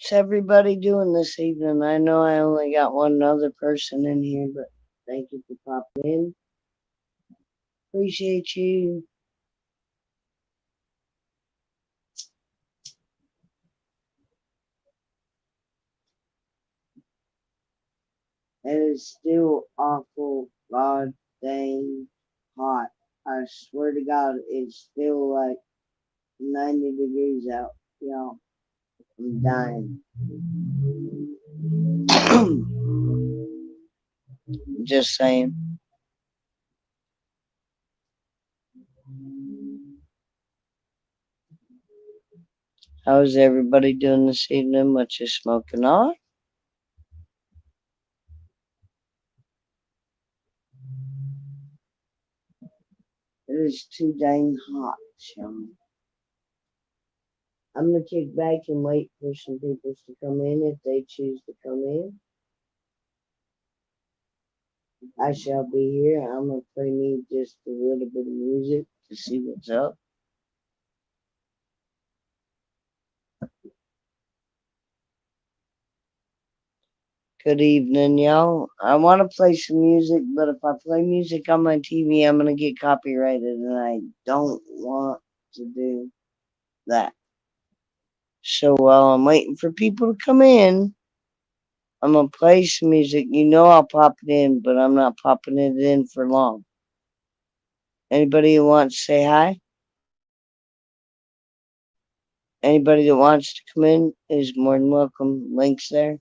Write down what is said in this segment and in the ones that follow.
What's everybody doing this evening? I know I only got one other person in here, but thank you for popping in. Appreciate you. It is still awful, god dang hot. I swear to God, it's still like 90 degrees out, y'all. I'm dying. Just saying. How's everybody doing this evening? What you smoking on? It is too dang hot, Sean. I'm gonna kick back and wait for some people to come in if they choose to come in. I shall be here. I'm gonna play me just a little bit of music to see what's up. Good evening, y'all. I want to play some music, but if I play music on my TV, I'm gonna get copyrighted, and I don't want to do that. So while I'm waiting for people to come in, I'm gonna play some music. You know I'll pop it in, but I'm not popping it in for long. Anybody who wants to say hi? Anybody that wants to come in is more than welcome. Links there.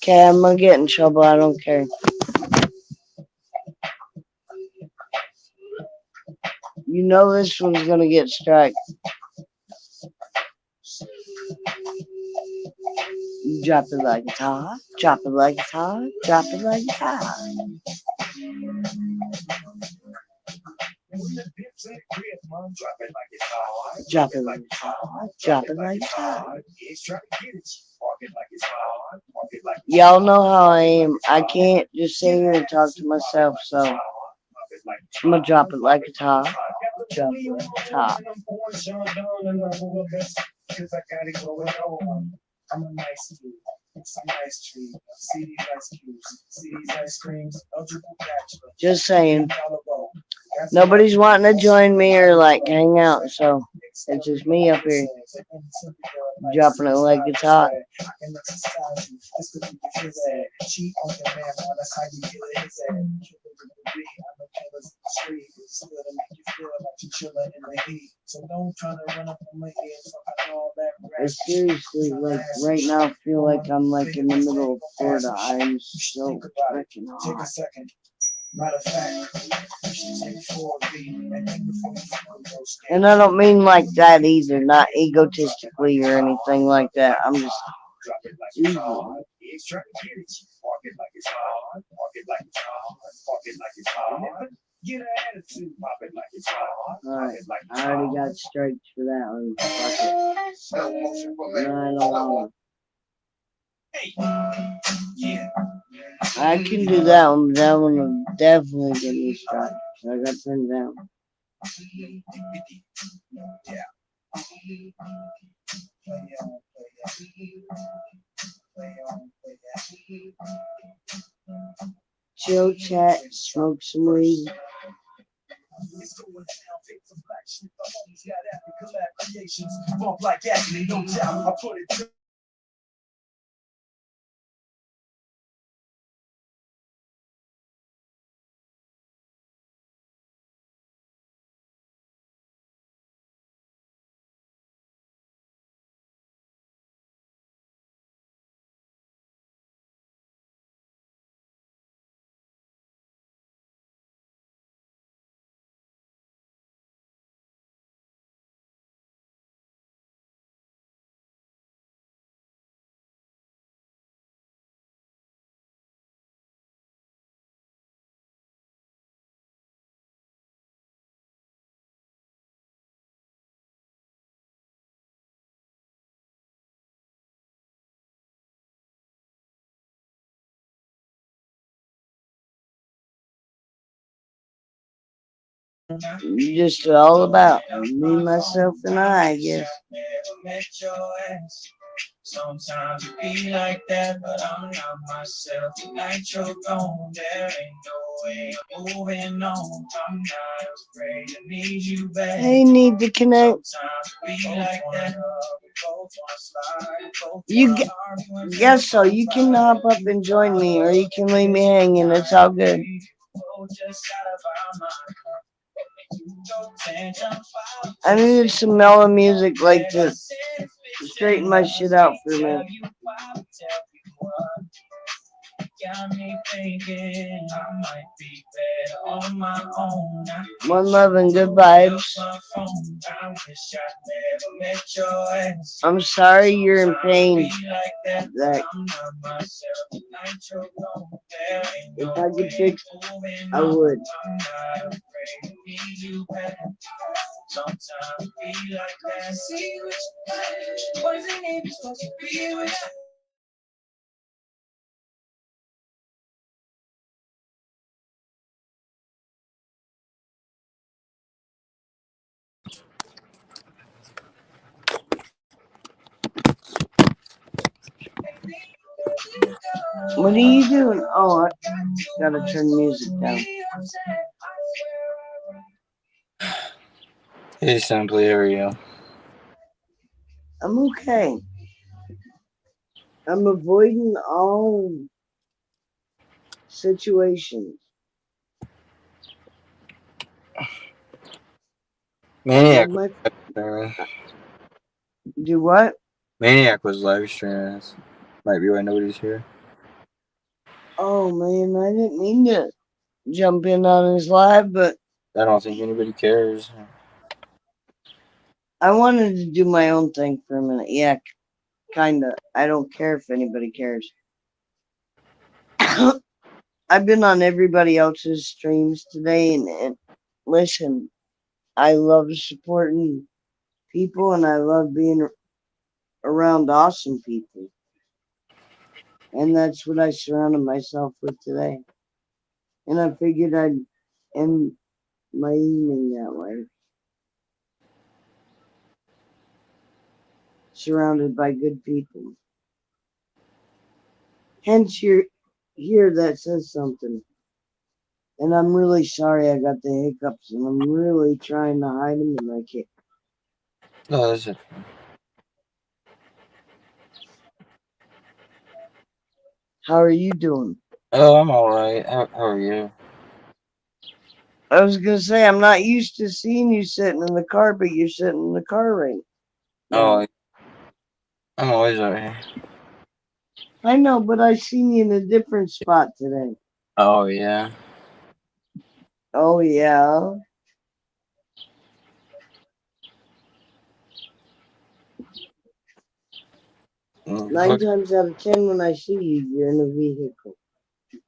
Okay, I'm gonna get in trouble. I don't care. You know this one's gonna get strike. You drop it like it's hot. Drop it like it's hot. Drop it like it's hot. Drop it like it's hot. Drop it like it's hot. Y'all know how I am. I can't just sit here and talk to myself, so I'm gonna drop it like it's hot. Drop it like it's hot. I'm a nice dude. It's a nice tree. See these ice cubes. See these ice creams. Eligible bachelor. Just saying. Nobody's wanting to join me or like hang out, so it's just me up here dropping it like it's hot. I seriously, like, right now, feel like I'm, like, in the middle of Florida. I'm so freaking hot. And I don't mean like that either, not egotistically or anything like that. I'm just easy. Alright, I already got strikes for that one. Fuck it. No, I don't want to. I can do that one, but that one will definitely get me strikes. I got turned down. Chill, chat, smoke some weed. Just all about me, myself, and I guess. Sometimes it be like that, but I'm not myself. Tonight you're gone, there ain't no way I'm moving on. I'm not afraid to need you back. They need to connect. Sometimes it be like that. Guess so. You can hop up and join me, or you can leave me hanging. It's all good. I needed some mellow music like this to straighten my shit out for a minute. Got me thinking I might be better on my own. One love and good vibes. I'm sorry you're in pain, Zach. If I could fix it, I would. Sometimes be like that. See which wasn't even supposed to be with. What are you doing? Oh, I gotta turn music down. Hey, Simply, how are you? I'm okay. I'm avoiding all situations. I love Maniac was my. live streaming. Do what? Maniac was live streaming. Might be why nobody's here. Oh man, I didn't mean to jump in on his live, but I don't think anybody cares. I wanted to do my own thing for a minute. Yeah, kinda. I don't care if anybody cares. I've been on everybody else's streams today, and listen, I love supporting people, and I love being around awesome people, and that's what I surrounded myself with today. And I figured I'd end my evening that way, surrounded by good people. Hence, you're here that says something. And I'm really sorry I got the hiccups, and I'm really trying to hide them, and I can't. No, that's it. How are you doing? Oh, I'm alright. How are you? I was gonna say I'm not used to seeing you sitting in the car, but you're sitting in the car right now. Oh, I'm always out here. I know, but I seen you in a different spot today. Oh, yeah. Oh yeah. Nine Fuck, times out of 10, when I see you, you're in a vehicle.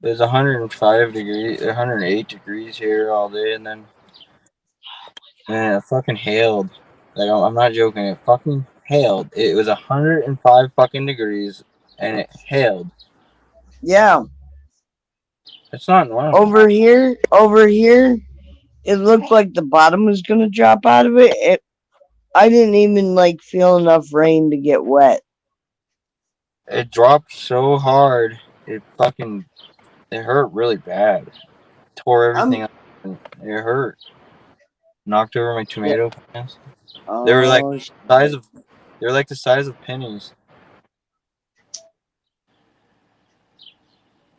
there's 105 degrees, 108 degrees here all day, and then man, it fucking hailed. Like, I'm not joking. It fucking hailed. It was 105 fucking degrees, and it hailed. Yeah. It's not normal. Over here, it looked like the bottom was gonna drop out of it. I didn't even like feel enough rain to get wet. It dropped so hard. It hurt really bad. Tore I'm everything up. And it hurt. Knocked over my yeah. tomato plants. They were like Oh size shit. of they were like the size of pennies.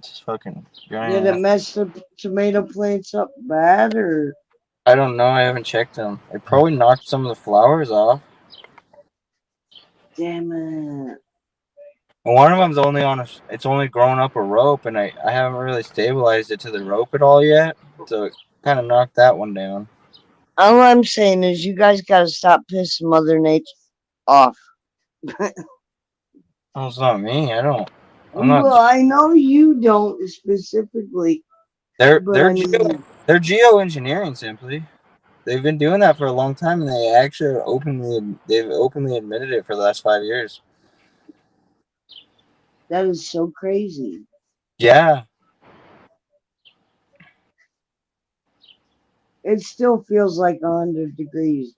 Just fucking Did giant. it mess the tomato plants up bad or? I don't know. I haven't checked them. It probably knocked some of the flowers off. Damn it. And one of them's only on a. It's only grown up a rope, and I haven't really stabilized it to the rope at all yet. So it kind of knocked that one down. All I'm saying is you guys gotta stop pissing Mother Nature off. Oh, it's not me. I don't. I'm not. Well, I know you don't specifically, They're but they're I geo mean, they're geoengineering simply. They've been doing that for a long time, and they've openly admitted it for the last 5 years. that is so crazy. Yeah, It still feels like 100 degrees.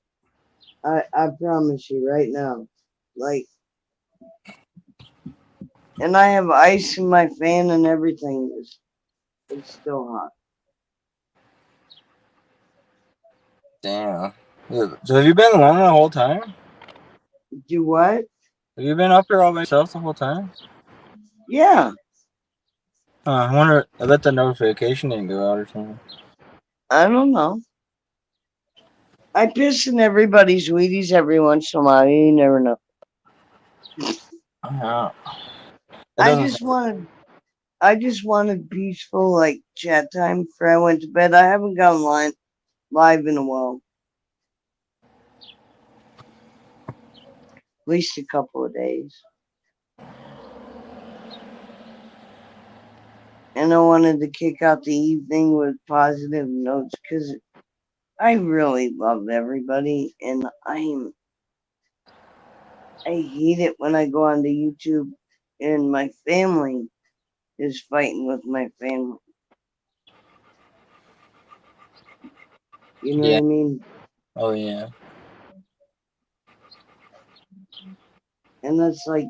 I promise you right now. Like, and I have ice in my fan and everything. It's still hot. Damn. So have you been alone the whole time? Do what? Have you been up here all by yourself the whole time? Yeah. I wonder. I bet the notification didn't go out or something. I don't know. I piss in everybody's Wheaties every once in a while. You never know. Yeah. It I doesn't just sound. wanted I just wanted peaceful like chat time before I went to bed. I haven't gone live in a while. At least a couple of days. And I wanted to kick out the evening with positive notes because I really love everybody and I hate it when I go onto YouTube and my family is fighting with my family. You know what Yeah. I mean? Oh yeah. And that's like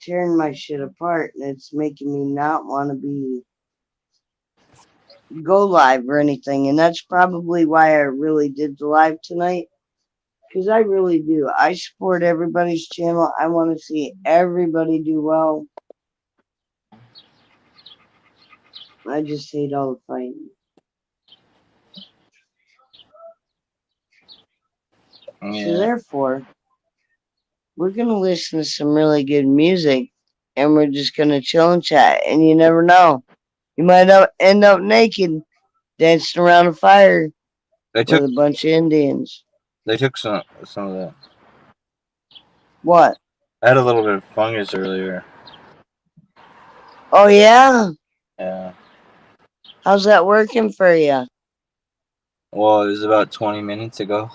tearing my shit apart and it's making me not want to be go live or anything. And that's probably why I really did the live tonight. Because I really do. I support everybody's channel. I want to see everybody do well. I just hate all the fighting. So Yeah. therefore, we're gonna listen to some really good music, and we're just gonna chill and chat. And you never know, you might end up naked, dancing around a fire They with took a bunch of Indians. they took some of that. What? I had a little bit of fungus earlier. Oh yeah. Yeah. How's that working for you? Well, it was about 20 minutes ago.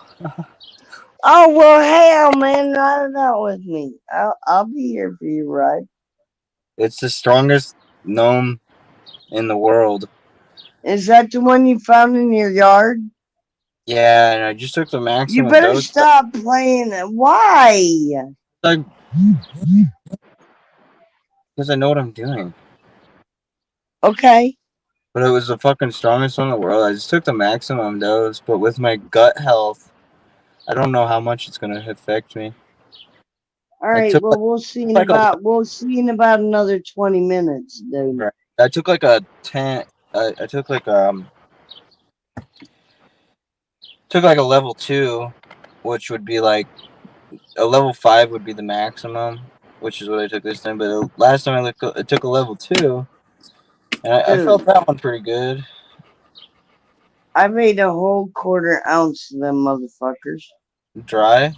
Oh well, hell, man, ride it out with me. I'll be here for you, right? It's the strongest gnome in the world. Is that the one you found in your yard? Yeah, and I just took the You maximum better dose. stop playing it. Why? Like, because I know what I'm doing. Okay. But it was the fucking strongest one in the world. I just took the maximum dose, but with my gut health, I don't know how much it's gonna affect me. All I right. took Well, like a we'll see in about another 20 minutes, dude. right. I took like a 10. I took like a level 2, which would be like a level 5 would be the maximum, which is what I took this time. But last time I took a level 2, and I felt Dude, that one pretty good. I made a whole quarter ounce of them motherfuckers. Dry.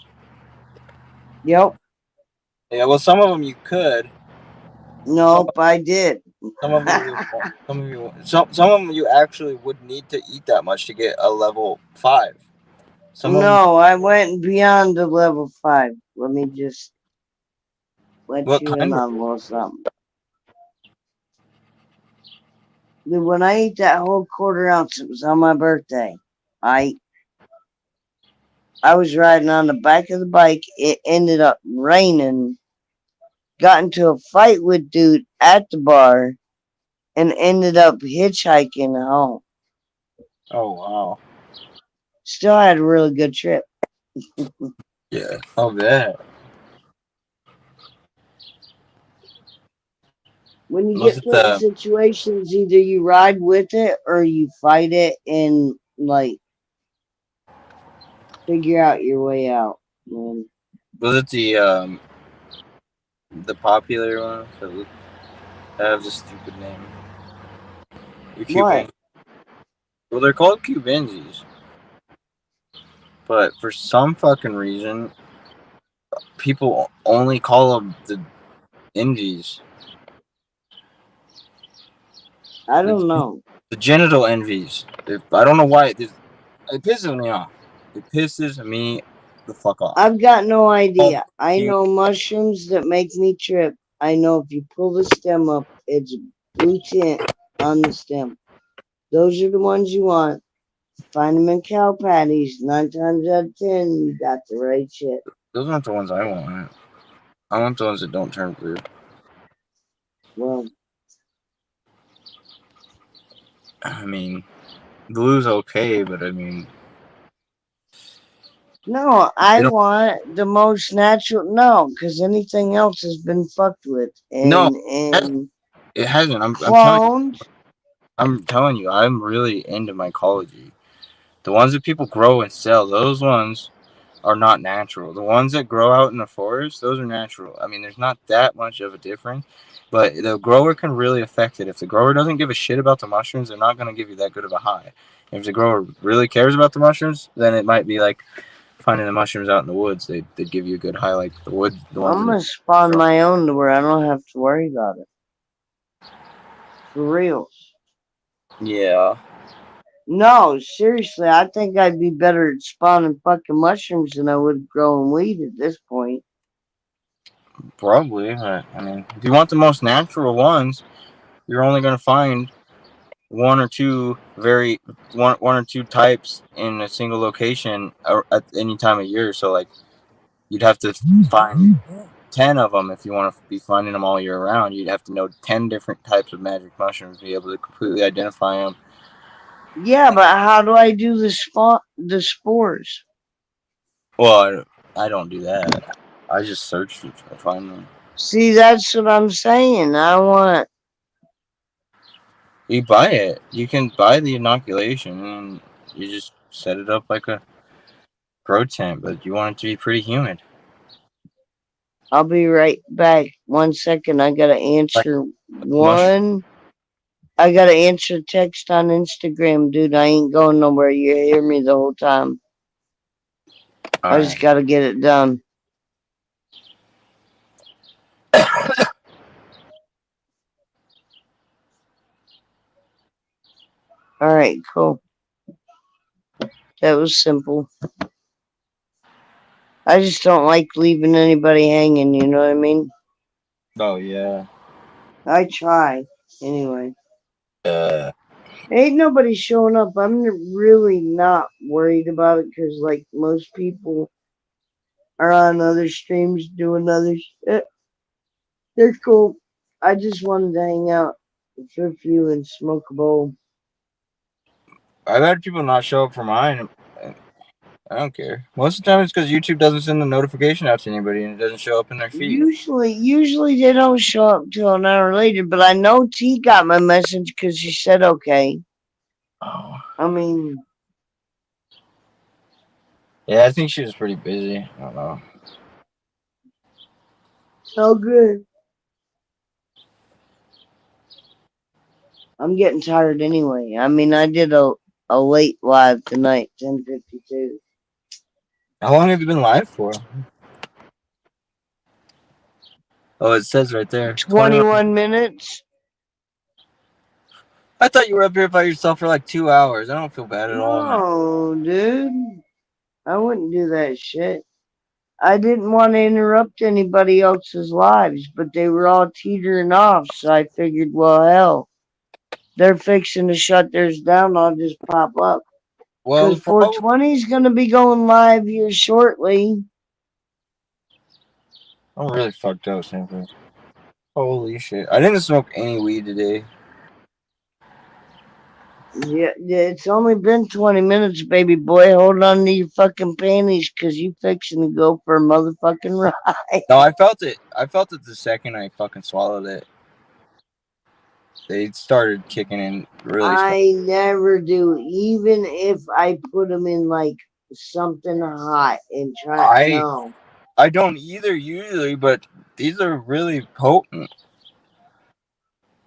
Yep. Yeah. Well, some of them you could. Some Nope, I did. some of them you won't. Some of them you actually would need to eat that much to get a level 5. Some of them. No, I went beyond the level 5. Let me just let What you in kind were? on a little something. Dude, when I ate that whole quarter ounce, it was on my birthday. I I was riding on the back of the bike. It ended up raining. Got into a fight with dude at the bar and ended up hitchhiking home. Oh wow. Still had a really good trip. Yeah. Oh that. When you Was get it put in the? situations, either you ride with it or you fight it and like figure out your way out. Man. Was it the popular one? So that has a stupid name. The What? Cuban. Well, they're called Cubensis, but for some fucking reason, people only call them the Indies. I The, don't know. the genital envies. I don't know why. It pisses me off. It pisses me the fuck off. I've got no Called idea. I Cuben. know mushrooms that make me trip. I know if you pull the stem up, it's blue tint on the stem. Those are the ones you want. Find them in cow patties. 9 times out of 10, you got the right shit. Those aren't the ones I want. I want the ones that don't turn blue. Well, I mean, blue's okay, but I mean, no, they I don't. want the most natural. No, because anything else has been fucked with No, and it hasn't. cloned. I'm telling you, I'm really into mycology. The ones that people grow and sell, those ones are not natural. The ones that grow out in the forest, those are natural. I mean, there's not that much of a difference, but the grower can really affect it. If the grower doesn't give a shit about the mushrooms, they're not going to give you that good of a high. If the grower really cares about the mushrooms, then it might be like finding the mushrooms out in the woods. They'd give you a good high, like the ones I'm in the gonna spawn from. my own to where I don't have to worry about it. For real. Yeah, No, seriously, I think I'd be better at spawning fucking mushrooms than I would growing weed at this point. probably. But, I mean, if you want the most natural ones, you're only going to find one or two one or two types in a single location at any time of year. So like you'd have to find 10 of them if you want to be finding them all year round. You'd have to know 10 different types of magic mushrooms to be able to completely identify them. Yeah, but how do I do the spores? Well, I don't do that. I just search to find them. See, that's what I'm saying. I want. You buy it. You can buy the inoculation and you just set it up like a grow tent, but you want it to be pretty humid. I'll be right back. 1 second. I gotta Like answer mushroom. one. I gotta answer text on Instagram, dude. I ain't going nowhere. You hear me the whole time. All I just right. gotta get it done. Alright, cool. That was simple. I just don't like leaving anybody hanging, you know what I mean? Oh yeah. I try. Anyway. Uh, Ain't nobody showing up. I'm really not worried about it because, like, most people are on other streams doing other shit. They're cool. I just wanted to hang out for a few and smoke a bowl. I've had people not show up for mine. I don't care. Most of the time, it's because YouTube doesn't send the notification out to anybody and it doesn't show up in their feed. Usually they don't show up till an hour later, but I know T got my message because she said okay. Oh. I mean, Yeah, I think she was pretty busy. I don't know. so good. I'm getting tired anyway. I mean, I did a late live tonight, 10:52. How long have you been live for? Oh, it says right there, 21. 21 minutes. I thought you were up here by yourself for like 2 hours. I don't feel bad at all, man. No, dude. I wouldn't do that shit. I didn't want to interrupt anybody else's lives, but they were all teetering off, so I figured, well, hell, they're fixing to shut theirs down. I'll just pop up. Well, Because the problem. 420 is going to be going live here shortly. I'm really fucked up, simply. Holy shit! I didn't smoke any weed today. Yeah, it's only been 20 minutes, baby boy. Hold on to your fucking panties, because you fixing to go for a motherfucking ride. No, I felt it. I felt it the second I fucking swallowed it. They started kicking in really fast. I never do, even if I put them in like something hot and try. I No. I don't either usually, but these are really potent.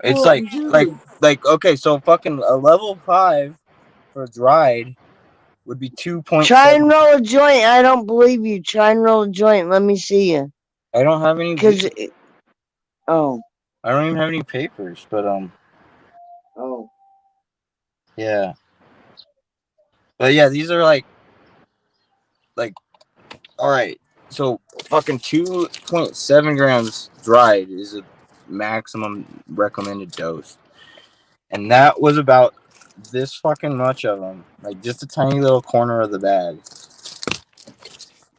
It's Well, like dude, okay, so fucking a level 5 for dried would be try and 2.7. roll a joint. I don't believe you. Try and roll a joint. Let me see you. I don't have any Cause, weed. oh, I don't even have any papers, but oh, yeah. But yeah, these are like all right. So fucking 2.7 grams dried is a maximum recommended dose. And that was about this fucking much of them, like just a tiny little corner of the bag.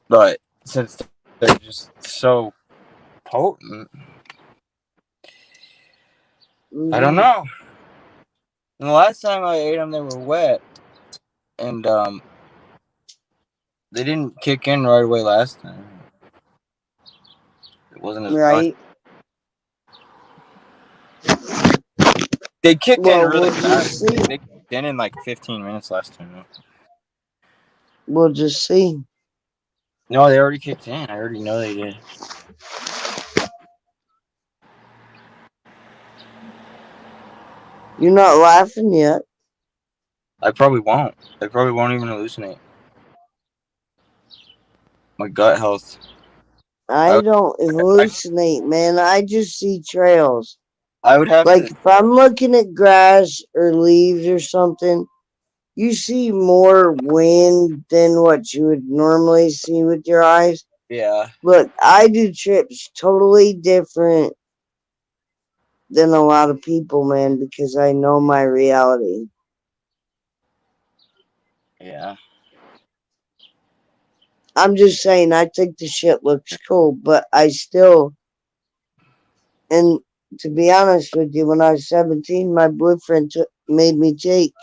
But since they're just so potent, I don't Hmm. know. And the last time I ate them, they were wet, and they didn't kick in right away last time. It wasn't as much. Right. They kicked in Well, really we'll fast. just see. They kicked in like 15 minutes last time. We'll just see. No, they already kicked in. I already know they did. You're not laughing yet. I probably won't. I probably won't even hallucinate. My gut health. I I would, don't I, hallucinate, man. I just see trails. I would have Like to. if I'm looking at grass or leaves or something, you see more wind than what you would normally see with your eyes. Yeah, Look, I do trips totally different than a lot of people, man, because I know my reality. yeah. I'm just saying, I think the shit looks cool, but I still, and to be honest with you, when I was 17, my boyfriend made me take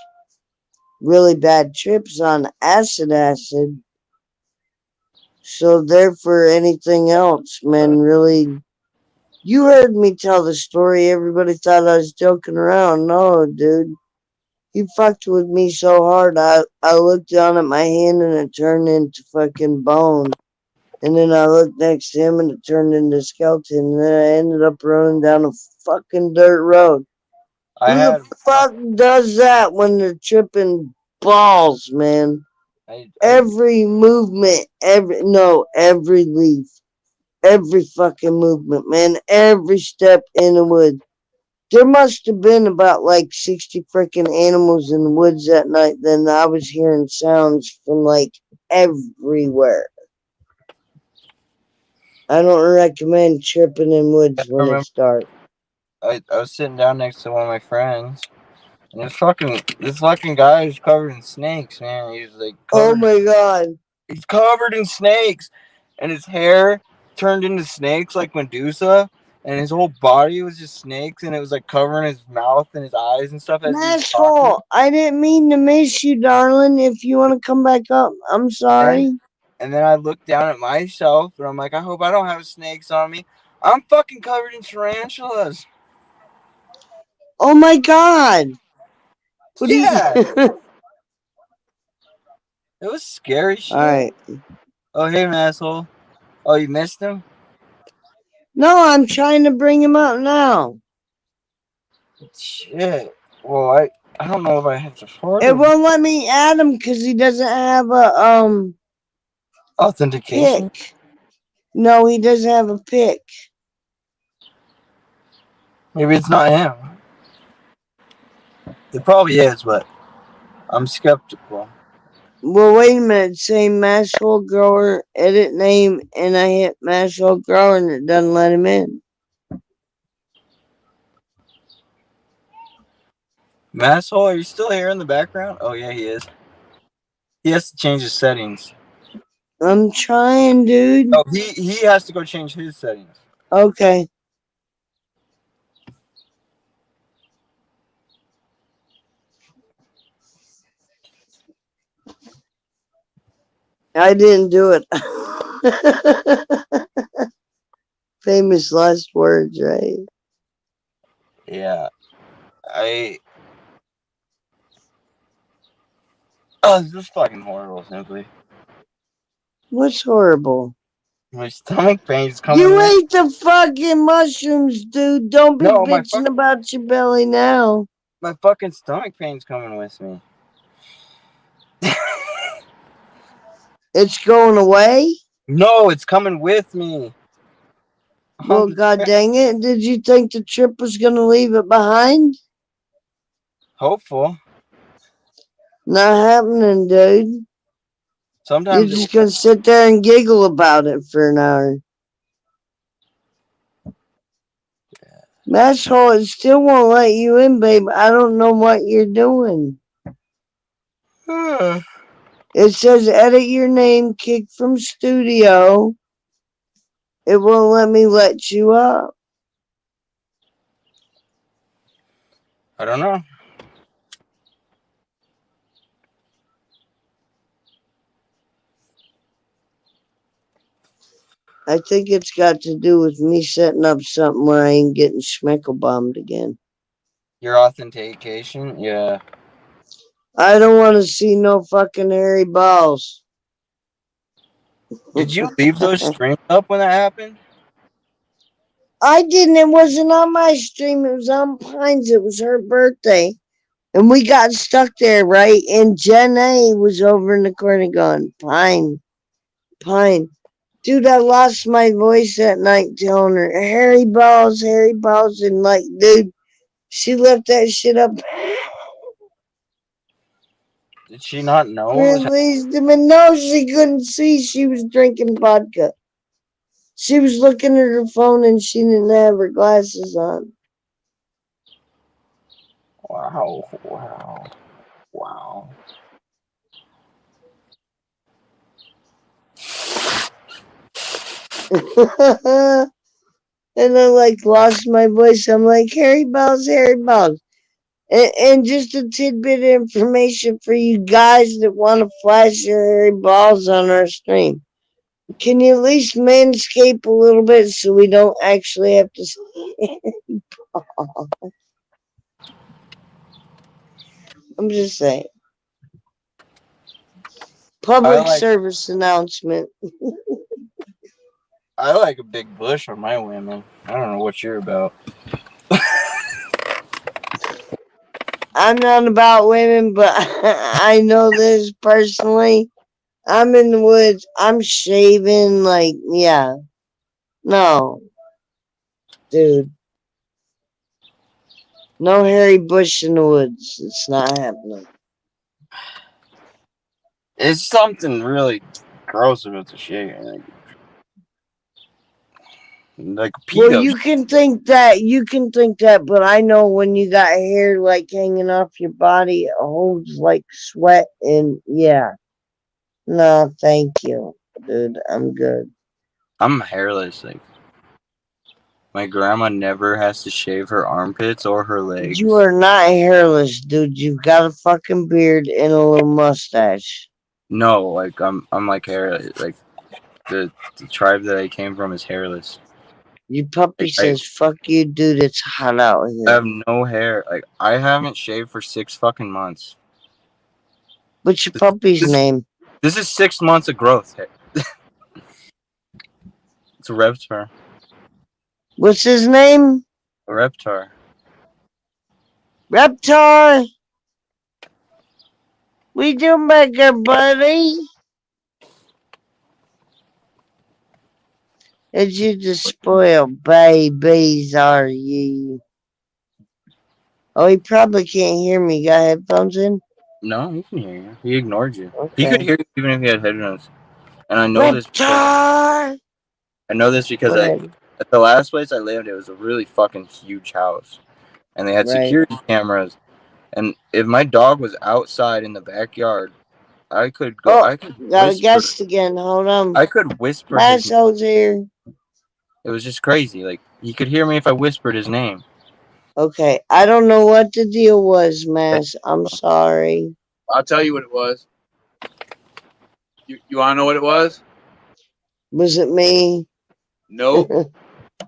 really bad trips on acid. So therefore, anything else, man, really. You heard me tell the story. Everybody thought I was joking around. No, dude. He fucked with me so hard, I looked down at my hand and it turned into fucking bone. And then I looked next to him and it turned into skeleton. And then I ended up running down a fucking dirt road. I Who the had. fuck does that when they're tripping balls, man? I Every movement, every leaf, every fucking movement, man, every step in the woods. There must have been about like 60 freaking animals in the woods that night. Then I was hearing sounds from like everywhere. I don't recommend tripping in woods when remember. it's dark. I was sitting down next to one of my friends, and this fucking guy is covered in snakes, man. He's like Oh covered. my god. He's covered in snakes, and his hair turned into snakes like Medusa, and his whole body was just snakes, and it was like covering his mouth and his eyes and stuff as he was talking. Masshole, I didn't mean to miss you, darling. If you want to come back up, I'm And sorry. and then I looked down at myself, and I'm like, I hope I don't have snakes on me. I'm fucking covered in tarantulas. Oh my god. What do you. Yeah, it was scary shit. Alright. Oh hey, asshole. Oh, you missed him? No, I'm trying to bring him up now. Shit. Well, I don't know if I have to fart It or won't let me add him because he doesn't have a authentication. pick. No, he doesn't have a pick. Maybe it's not him. It probably is, but I'm skeptical. Well, wait a minute. Say Masshole Grower, edit name, and I hit Masshole Grower and it doesn't let him in. Masshole, are you still here in the background? Oh yeah, he is. He has to change his settings. I'm trying, dude. Oh, he has to go change his settings. Okay. I didn't do it. Famous last words, right? Yeah, I. Oh, this is fucking horrible. Simply, What's horrible? my stomach pain is coming You with. ate the fucking mushrooms, dude. Don't be No, bitching about your belly now. my fucking stomach pain's coming with me. It's going away? No, it's coming with me. On Well, the god trip. dang it. Did you think the trip was going to leave it behind? Hopeful. Not happening, dude. You're Sometimes it just will. going to sit there and giggle about it for an hour. Masshole, it still won't let you in, babe. I don't know what you're doing. It says edit your name, kick from studio. It won't let me let you up. I don't know. I think it's got to do with me setting up something where I ain't getting schmeckle bombed again. Your authentication? Yeah. I don't want to see no fucking hairy balls. Did you leave those streams up when that happened? I didn't. It wasn't on my stream. It was on Pines. It was her birthday. And we got stuck there, right? And Jen A was over in the corner going, Pine, Pine. Dude, I lost my voice that night telling her, Harry Balls, Harry Balls. And like, dude, she left that shit up. Did she not know what was happening? Released him. And no, she couldn't see. She was drinking vodka. She was looking at her phone and she didn't have her glasses on. Wow. Wow. Wow. And I like lost my voice. I'm like, Harry Balls, Harry Balls. And just a tidbit of information for you guys that want to flash your hairy balls on our stream. Can you at least manscape a little bit so we don't actually have to see? I'm just saying. I Public like service announcement. I like a big bush on my women. I don't know what you're about. I'm not about women, but I know this personally. I'm in the woods. I'm shaving, like, yeah. No, dude. No hairy bush in the woods. It's not happening. It's something really gross about the shit. Like a Well, pedo. you can think that, but I know when you got hair like hanging off your body, it holds like sweat, and yeah. No, thank you, dude. I'm good. I'm hairless. Like my grandma never has to shave her armpits or her You legs. are not hairless, dude. You've got a fucking beard and a little mustache. No, like I'm like hairless. Like the tribe that I came from is hairless. Your puppy Like I says, fuck you, dude. It's hot out I here. have no hair. Like I haven't shaved for 6 fucking months. What's your This puppy's this, name? this is 6 months of growth. It's a reptar. What's his name? A reptar. Reptar. We doing back there, buddy? As you the spoiled babies are you? Oh, he probably can't hear me. Got headphones in? No, he can hear you. He ignored you. He could Okay. hear you even if he had headphones. And Reptar! I know this because Go I ahead. at the last place I lived, it was a really fucking huge house, and they had Right. security cameras. And if my dog was outside in the backyard, I could go. Oh, I could got a whisper. guest again. Hold on. I could whisper his name. Masshole's here. It was just crazy. Like he could hear me if I whispered his name. Okay. I don't know what the deal was, Mass. I'm sorry. I'll tell you what it was. You want to know what it was? Was it me? Nope.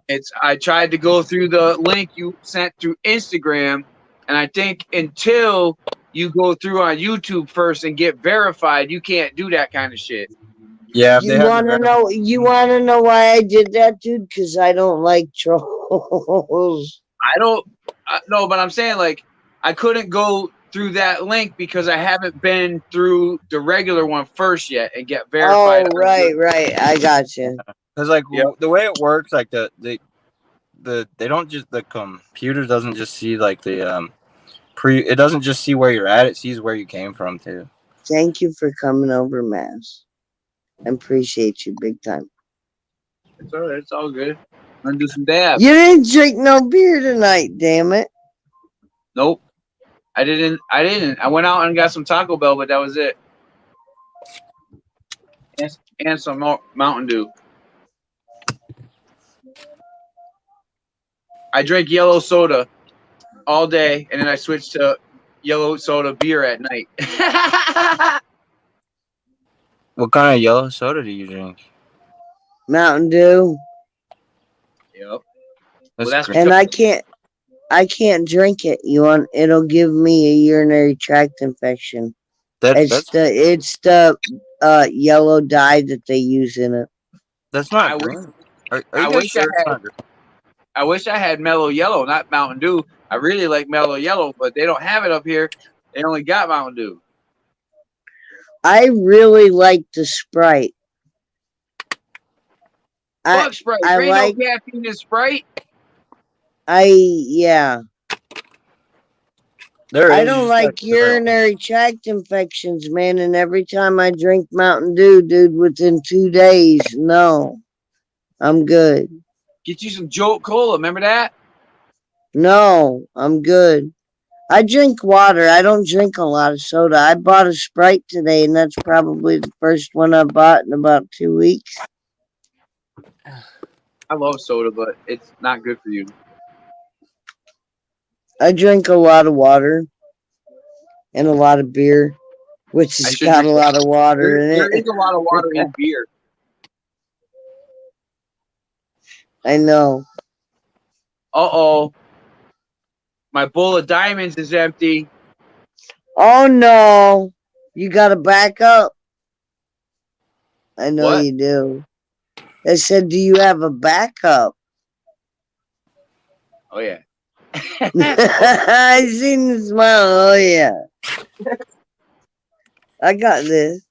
It's I tried to go through the link you sent through Instagram, and I think until you go through on YouTube first and get verified, you can't do that kind of shit. Yeah, if they have the You wanna know why I did that, dude? Cause I don't like trolls. I don't no, but I'm saying like I couldn't go through that link because I haven't been through the regular one first yet and get verified. Oh, right. I got you. because like Yep. the way it works, like they don't just the computer doesn't just see like the it doesn't just see where you're at, it sees where you came from too. Thank you for coming over, Mass. I appreciate you big time. It's all right. It's all good. I'm gonna do some dabs. You didn't drink no beer tonight, damn it. Nope. I didn't. I went out and got some Taco Bell, but that was it. And some Mountain Dew. I drank yellow soda all day, and then I switched to yellow soda beer at night. What kind of yellow soda do you drink? Mountain Dew. Yep. That's That's great. And because I can't drink it. It'll give me a urinary tract infection. That's It's the yellow dye that they use in it. that's not I wish green. Are I you guys wish I sure it's had not green? I wish I had Mellow Yellow, not Mountain Dew. I really like Mellow Yellow, but they don't have it up here. They only got Mountain Dew. I really like the Sprite. Fuck Sprite. I There ain't like no caffeine in Sprite. yeah. There I is. You don't just gotta like clear it. urinary tract infections, man, and every time I drink Mountain Dew, dude, within 2 days, no. I'm good. Get you some Jolt Cola. Remember that? No, I'm good. I drink water. I don't drink a lot of soda. I bought a Sprite today, and that's probably the first one I bought in about 2 weeks. I love soda, but it's not good for you. I drink a lot of water and a lot of beer, which I has should got drink. a lot of water in There is it. a lot of water in beer. I know. Uh-oh. My bowl of diamonds is empty. Oh no. You gotta back up. I know What? you do. I said, do you have a backup? Oh, yeah. I seen the smile. Oh yeah. I got this.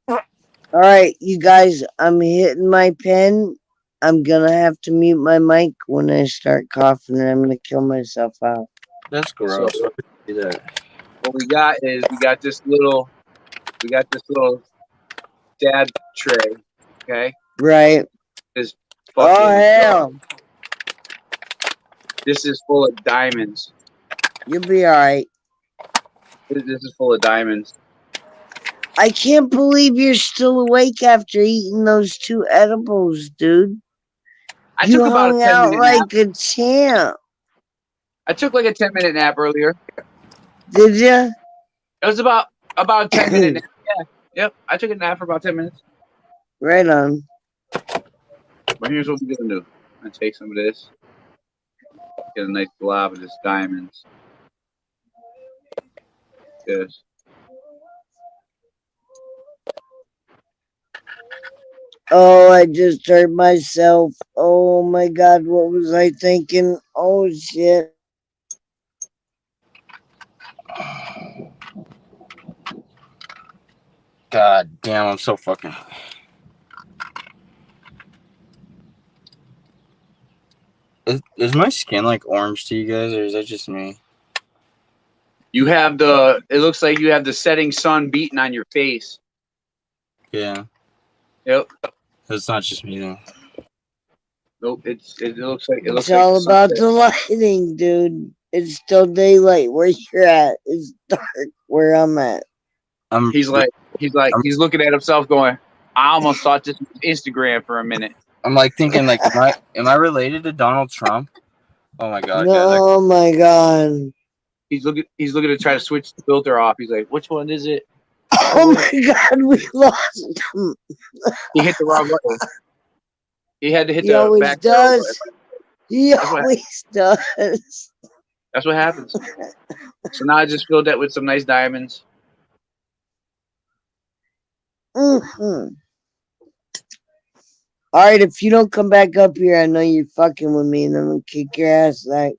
All right, you guys, I'm hitting my pen. I'm gonna have to mute my mic when I start coughing, and I'm gonna kill myself out. That's So gross. Why would you do that? what we got is we got this little dad tray. Okay. Right. This Oh fucking hell, this is full of diamonds. you'll be all right. This is full of diamonds. I can't believe you're still awake after eating those 2 edibles, dude. I You took about a hung 10 out minute nap. like a champ. I took like a 10-minute nap earlier. Did ya? It was about a 10-minute nap. Yeah. Yep. I took a nap for about 10 minutes. Right on. But here's what we're gonna do. I'm gonna take some of this. Get a nice blob of this diamonds. Yes. Oh, I just hurt myself. Oh my god, what was I thinking? Oh shit. God damn, I'm so fucking. Is my skin like orange to you guys, or is that just me? You have the. It looks like you have the setting sun beating on your face. Yeah, Yep. it's not just me then. Nope. It looks like It's all the about sunset. the lighting, dude. It's still daylight where you're at. It's dark where I'm at. He's looking at himself going, I almost thought this was Instagram for a minute. I'm like thinking like, am I related to Donald Trump? Oh my god, guys! Oh my god. He's looking to try to switch the filter off. He's like, which one is it? Oh my god, we lost him. He hit the wrong button. He had to hit He the always back arrow does. button. He That's what always does. That's what happens. So now I just filled that with some nice diamonds. Mm-hmm. All right, if you don't come back up here, I know you're fucking with me, and I'm gonna kick your ass. Like,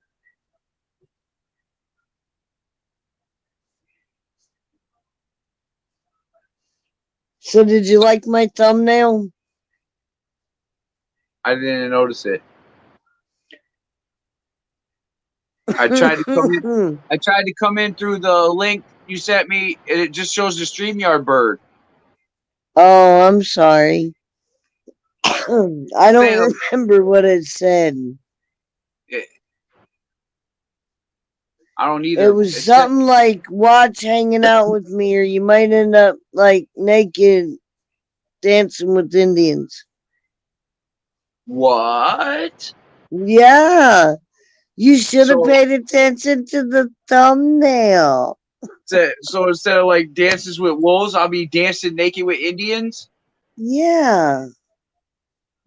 so did you like my thumbnail? I didn't notice it. I tried to come in. I tried to come in through the link you sent me, and it just shows the StreamYard bird. Oh, I'm sorry. I Saying, don't remember what it said. I don't It either. was It said something like watch hanging out with me, or you might end up like naked dancing with Indians. what? Yeah, you should have So paid attention to the thumbnail. so instead of like dances with wolves, I'll be dancing naked with Indians. Yeah,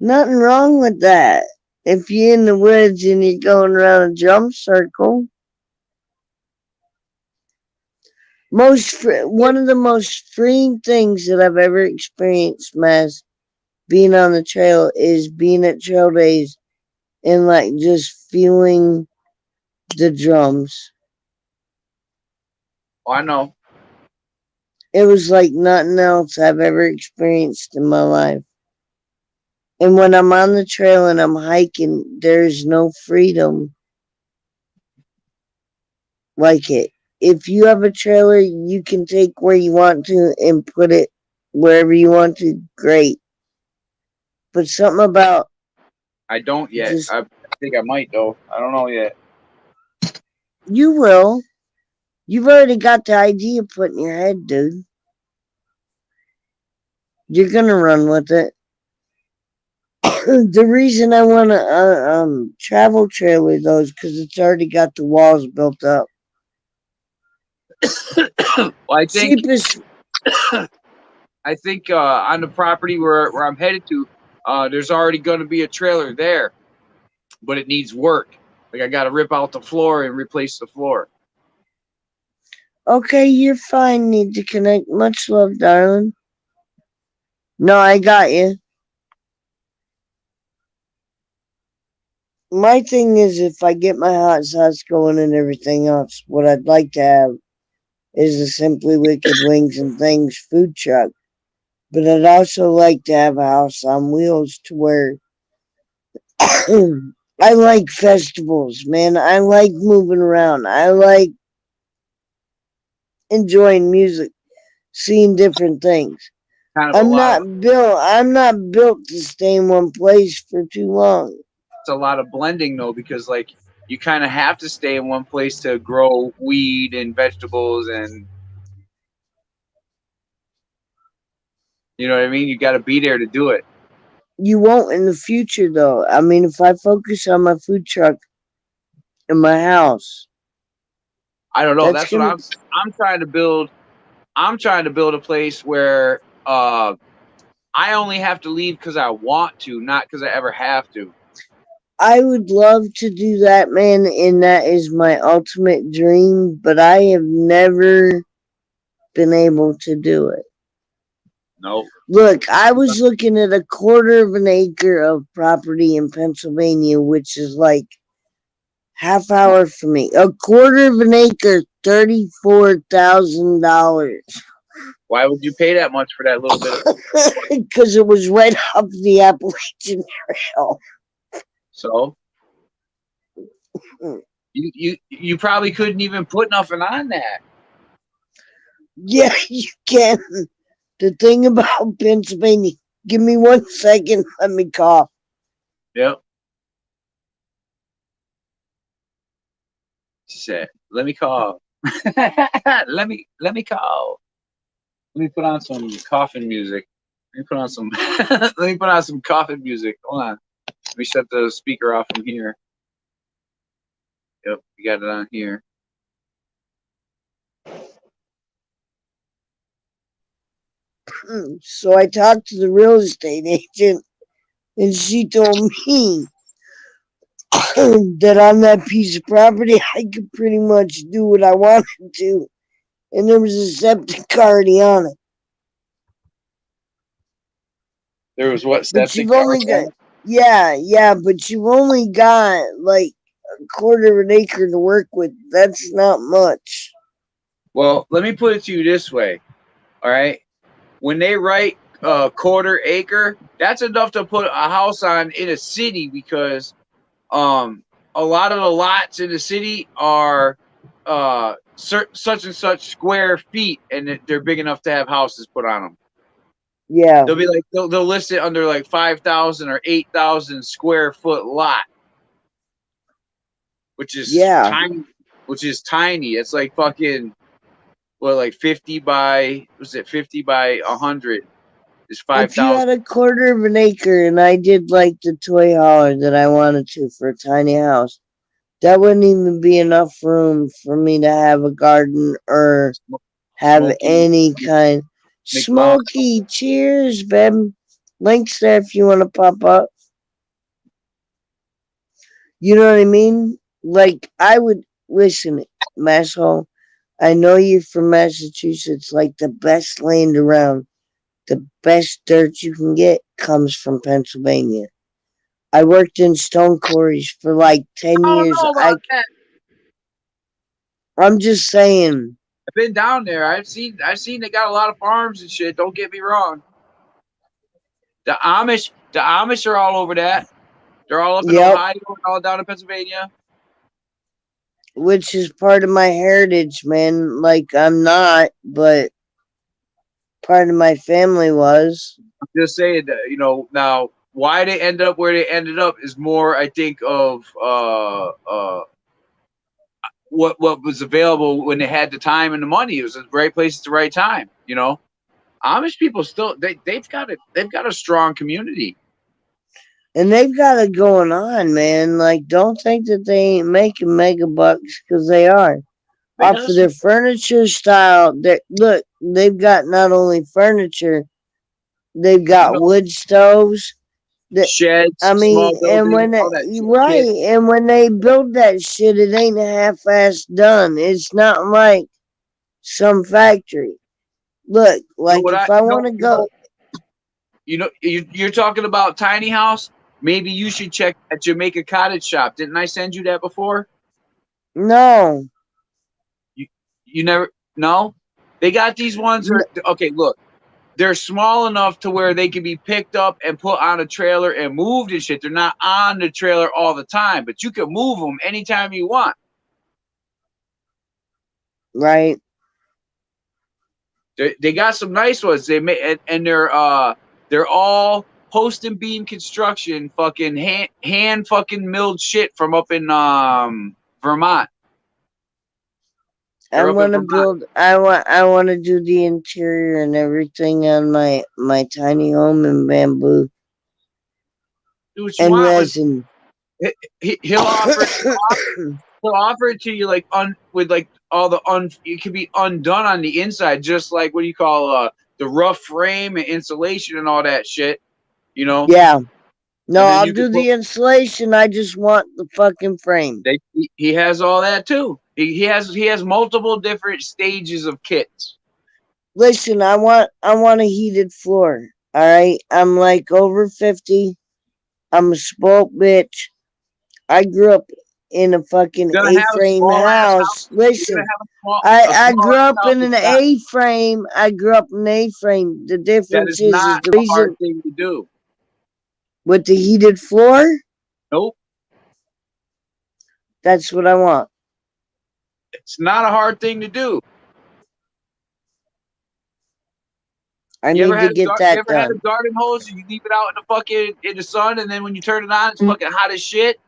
nothing wrong with that. If you're in the woods and you're going around a drum circle, one of the most freeing things that I've ever experienced, Maz, being on the trail is being at trail days and like just feeling the drums. Oh, I know. It was like nothing else I've ever experienced in my life. And when I'm on the trail and I'm hiking, there's no freedom like it. If you have a trailer, you can take where you want to and put it wherever you want to. Great. But something about I don't yet. just, I think I might though. I don't know yet. you will. You've already got the idea put in your head, dude. You're gonna run with it. The reason I want to travel trailer though is because it's already got the walls built up. Well, I think Cheapest. I think on the property where I'm headed to, there's already going to be a trailer there, but it needs work. Like I got to rip out the floor and replace the floor. Okay, you're fine. Need to connect. Much love, darling. No, I got you. My thing is, if I get my hot sauce going and everything else, what I'd like to have is a Simply Wicked Wings and Things food truck. But I'd also like to have a house on wheels to where I like festivals, man. I like moving around. I like enjoying music, seeing different things. Kind of a I'm lot of not built. I'm not built to stay in one place for too long. it's a lot of blending though because like you kind of have to stay in one place to grow weed and vegetables and you know what I mean. You got to be there to do it. You won't in the future, though. I mean, if I focus on my food truck in my house, I don't know. that's That's what gonna. I'm trying to build. I'm trying to build a place where I only have to leave because I want to, not because I ever have to. I would love to do that, man, and that is my ultimate dream. But I have never been able to do it. No. Look, I was looking at a quarter of an acre of property in Pennsylvania, which is like half hour from me. A quarter of an acre, $34,000. Why would you pay that much for that little bit of Because it was right off the Appalachian Trail. so Mm. you probably couldn't even put nothing on that. Yeah, you can. The thing about Pennsylvania, give me 1 second, let me cough. Yep. She said, "Let me call. let me call. Let me put on some coughing music. Let me put on some let me put on some coughing music. Hold on. Let me shut the speaker off from here. Yep, we got it on here. So I talked to the real estate agent, and she told me that on that piece of property, I could pretty much do what I wanted to. And there was a septic already on it. There was what But septic you've only cars got, on? yeah, but you've only got like a quarter of an acre to work with. That's not much. Well, let me put it to you this way. All right. When they write a quarter acre, that's enough to put a house on in a city because um a lot of the lots in the city are such and such square feet and they're big enough to have houses put on them. Yeah. They'll be like they'll list it under like 5,000 or 8,000 square foot lot, which is Yeah. tiny. Which is tiny. It's like fucking what, like 50 by, was it 50 by 100 is If you 5,000. had a quarter of an acre and I did like the toy hauler that I wanted to for a tiny house, that wouldn't even be enough room for me to have a garden or have Smoky any kind. McDonald. Smoky, cheers, babe. Links there if you want to pop up. You know what I mean? Like, I would listen, Masshole. I know you're from Massachusetts. Like, the best land around, the best dirt you can get comes from Pennsylvania. I worked in stone quarries for like 10 I don't years. know about that. I'm just saying. I've been down there. I've seen they got a lot of farms and shit. Don't get me wrong. The Amish are all over that. They're all up in Yep. Ohio and all down in Pennsylvania. Which is part of my heritage, man. Like, I'm not, but part of my family was. I'm just saying that, now why they ended up where they ended up is more, I think, of what was available when they had the time and the money. It was a great place at the right time. Amish people still they've got a strong community. And they've got it going on, man. Like, don't think that they ain't making mega bucks, because they are. They Off got of some their furniture style. Look, they've got not only furniture, they've you got know wood stoves. That sheds, I small mean, and buildings, when all that shit. right, Kids. and when they build that shit, it ain't half-ass done. It's not like some factory. Look, You know like what if I I want to go, you're talking about tiny house. Maybe you should check at Jamaica Cottage Shop. Didn't I send you that before? no, You you never no. They got these ones. n- Okay, look, they're small enough to where they can be picked up and put on a trailer and moved and shit. They're not on the trailer all the time, but you can move them anytime you want. right? They got some nice ones. They made, and they're all post and beam construction, fucking hand fucking milled shit from up in Vermont. I They're up in want to Vermont. build. I want to do the interior and everything on my tiny home in bamboo Do what you and want with. resin. He'll offer it. He'll offer it to you like with like all the it can be undone on the inside, just like what do you call the rough frame and insulation and all that shit, you know. Yeah. No, And then I'll you can do put. the installation. I just want the fucking frame. He has all that too. He has multiple different stages of kits. Listen, I want a heated floor. All right, I'm like over 50. I'm a spoiled bitch. I grew up in a fucking You're gonna have a A-frame small ass house. house. You're gonna Listen, have a small I a I small grew ass up house in to an stop. A-frame. I grew up in an A-frame. The That difference is is not the a hard reason thing to do. with the heated floor. Nope, That's what I want. it's not a hard thing to do. I You ever need to had get you that ever had a done. garden hose and you leave it out in the fucking in the sun, and then when you turn it on, it's fucking hot as shit.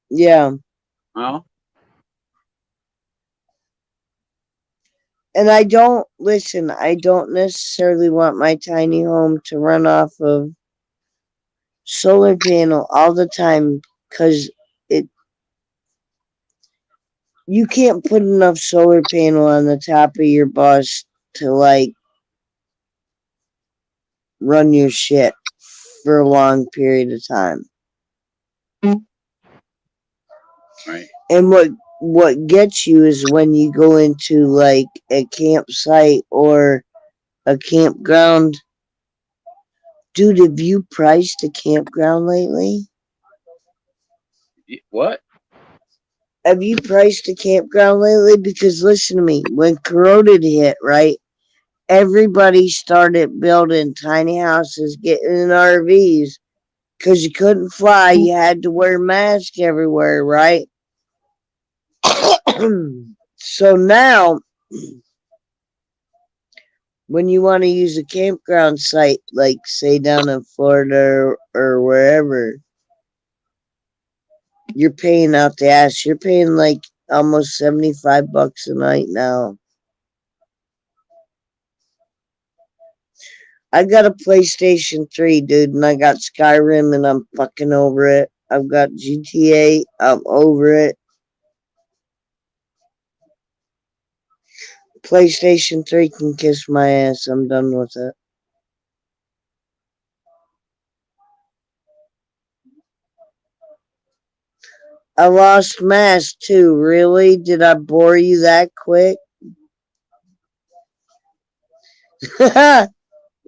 Yeah. Well, And I don't listen. I don't necessarily want my tiny home to run off of solar panel all the time, because it you can't put enough solar panel on the top of your bus to like run your shit for a long period of time. right. And what gets you is when you go into like a campsite or a campground. Dude, have you priced a campground lately? What? Have you priced a campground lately? Because listen to me, when Corona hit, right? Everybody started building tiny houses, getting in RVs, because you couldn't fly. You had to wear masks everywhere, right? So now When you want to use a campground site, like say down in Florida or wherever, you're paying out the ass. You're paying like almost $75 a night now. I got a PlayStation 3, dude, and I got Skyrim, and I'm fucking over it. I've got GTA, I'm over it. PlayStation 3 can kiss my ass, I'm done with it. I lost mass too, really? Did I bore you that quick?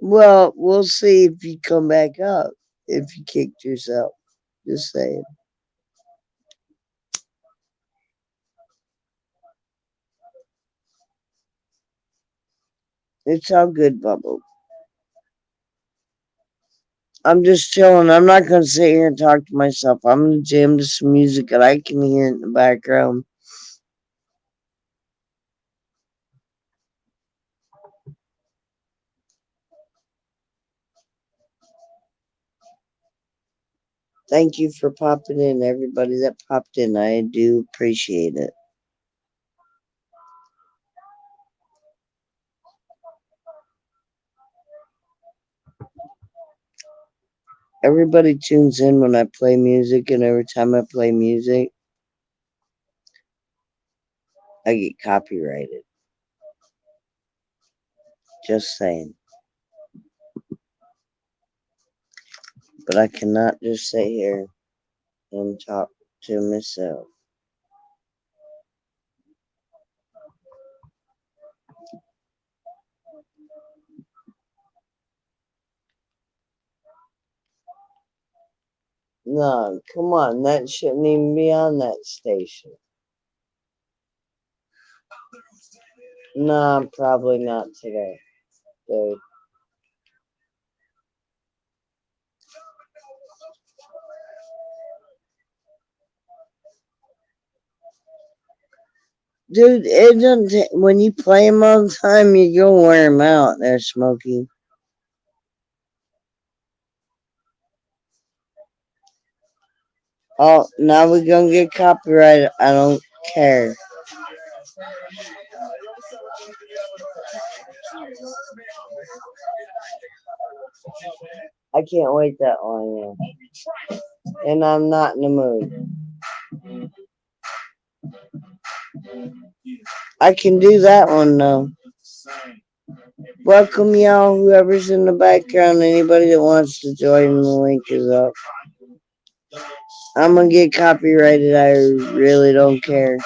Well, we'll see if you come back up, if you kicked yourself. Just saying. It's all good, Bubble. I'm just chilling. I'm not going to sit here and talk to myself. I'm going to jam to some music that I can hear in the background. Thank you for popping in, everybody that popped in. I do appreciate it. Everybody tunes in when I play music, and every time I play music, I get copyrighted. Just saying. But I cannot just sit here and talk to myself. No, come on. That shouldn't even be on that station. No, probably not today, dude. Dude, it doesn't. When you play them all the time, you go wear them out. There, Smokey. Oh, now we're gonna get copyrighted. I don't care. I can't wait that long, yeah. And I'm not in the mood. I can do that one though. Welcome y'all, whoever's in the background, anybody that wants to join, the link is up. I'm gonna get copyrighted, I really don't care.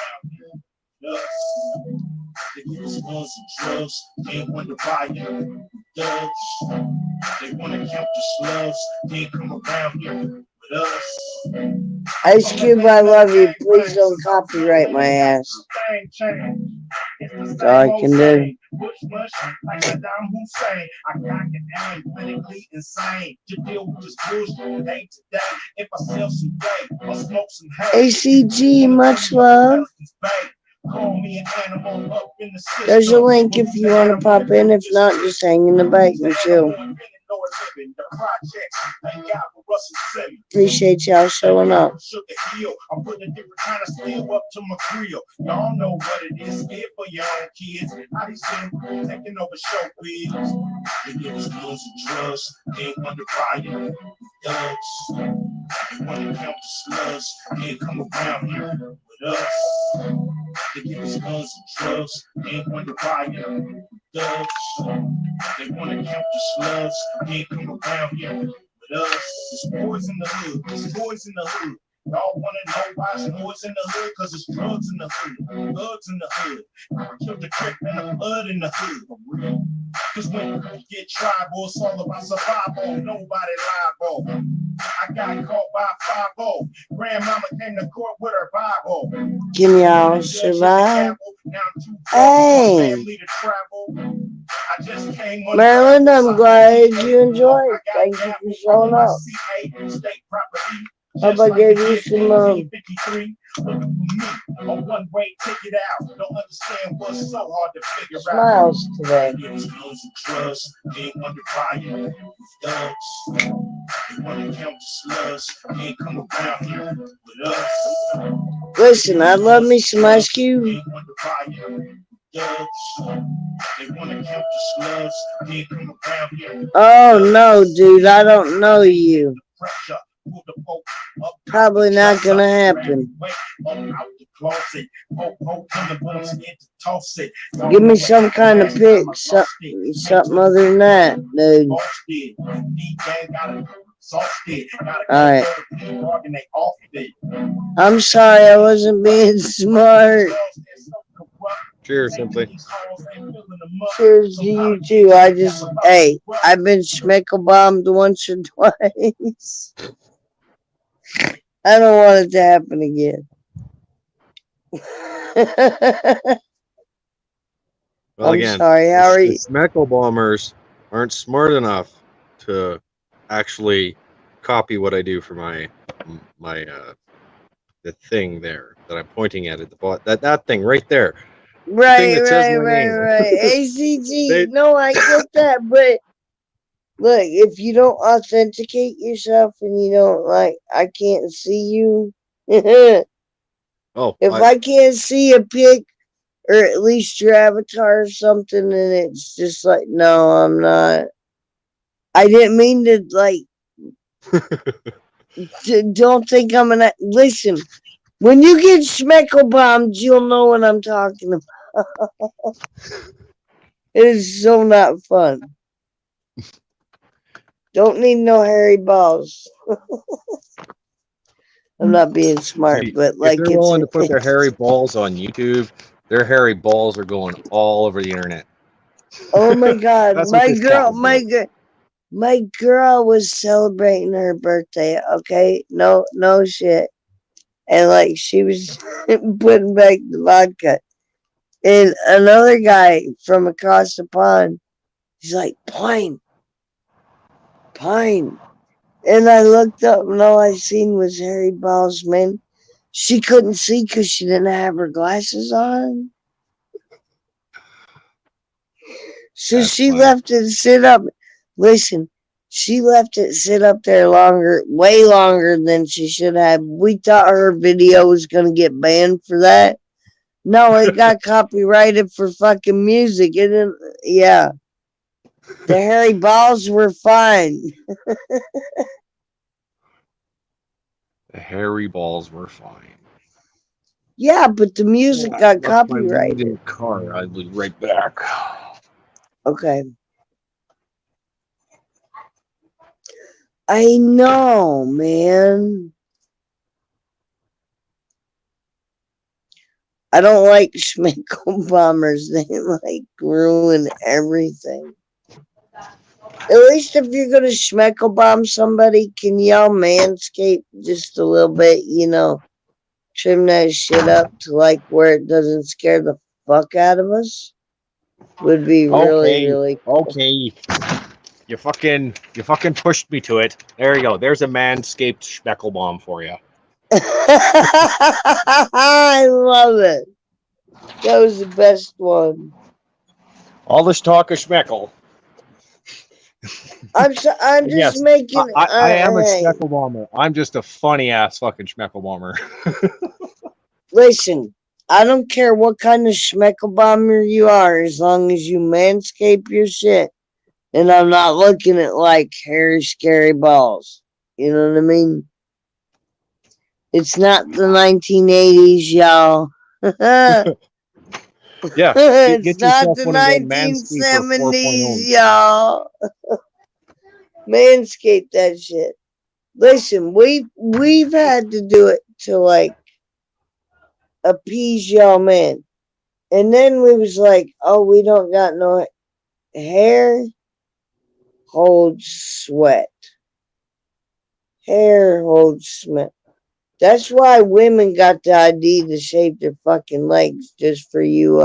Ice Cube, I love you. Please don't copyright my ass. That's all I can do. ACG, much love. There's a link if you want to pop in. If not, just hang in the back and chill. Appreciate y'all showing up. Can y'all survive? Hey! Maryland, I'm glad you enjoyed. Thank you for showing up. Hope I gave you some smiles today. Listen, I love me some Ice Cube. Oh no, dude, I don't know you. Probably not gonna happen. Give me some kind of pick, something other than that, dude. Alright. I'm sorry, I wasn't being smart. Cheers, Simply. Cheers to you too. Hey, I've been schmeckle bombed once or twice. I don't want it to happen again. Well, I'm again, sorry, how are the you? Schmeckle bombers aren't smart enough to actually copy what I do for my the thing there that I'm pointing at the that thing right there. The thing Right, that says my name. ACG. No, I get that, but look, if you don't authenticate yourself and you don't I can't see you. If I can't see a pic or at least your avatar or something, and it's just like, no, I'm not. I didn't mean to don't think I'm gonna listen. When you get schmeckle bombed, you'll know what I'm talking about. It is so not fun. Don't need no hairy balls. I'm not being smart, but if they're willing to put their hairy balls on YouTube, their hairy balls are going all over the internet. Oh my God, That's what this cat was doing. my girl was celebrating her birthday. Okay, no shit, and she was putting back the vodka, and another guy from across the pond, he's like, Pine. And I looked up and all I seen was hairy balls, man. She couldn't see because she didn't have her glasses on. So she left it sit up. Listen, she left it sit up there way longer than she should have. We thought her video was going to get banned for that. No, it got copyrighted for fucking music. It didn't, yeah. The hairy balls were fine. The hairy balls were fine. Yeah, but the music got copyrighted. In the car. I'll be right back. Okay. I know, man. I don't like schmeckle bombers. They ruin everything. At least if you're gonna schmeckle bomb somebody, can y'all manscape just a little bit, trim that shit up to where it doesn't scare the fuck out of us? Would be really, really cool. Okay. You fucking pushed me to it. There you go. There's a manscaped schmeckle bomb for you. I love it. That was the best one. All this talk of schmeckle. I'm just making. I am a schmeckle bomber. I'm just a funny ass fucking schmeckle bomber. Listen, I don't care what kind of schmeckle bomber you are, as long as you manscape your shit. And I'm not looking at hairy, scary balls. You know what I mean? It's not the 1980s, y'all. Yeah, it's not the 1970s, y'all. Manscape that shit. Listen, we've had to do it to appease y'all man. And then we was like, oh, we don't got no hair holds sweat. Hair holds sweat. That's why women got the idea to shave their fucking legs, just for you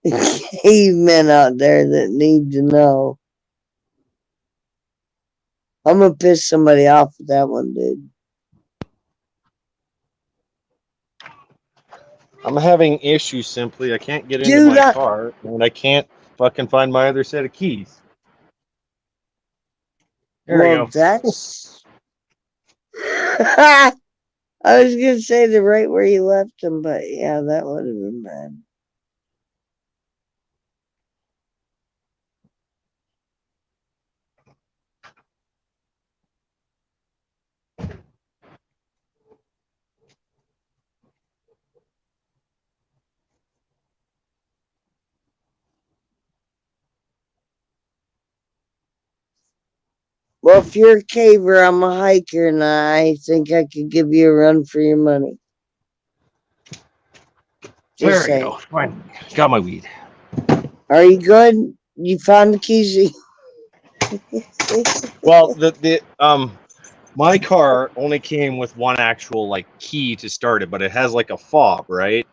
cavemen out there that need to know. I'm gonna piss somebody off with that one, dude. I'm having issues simply. I can't get into Dude, my car, and I can't fucking find my other set of keys. There we well, go. that's. I was gonna say the right where you left them, but yeah, that would have been bad. Well, if you're a caver, I'm a hiker, and I think I could give you a run for your money. There Just we saying. go. Fine. Got my weed. Are you good? You found the keys? Well, my car only came with one actual like key to start it, but it has like a fob, right?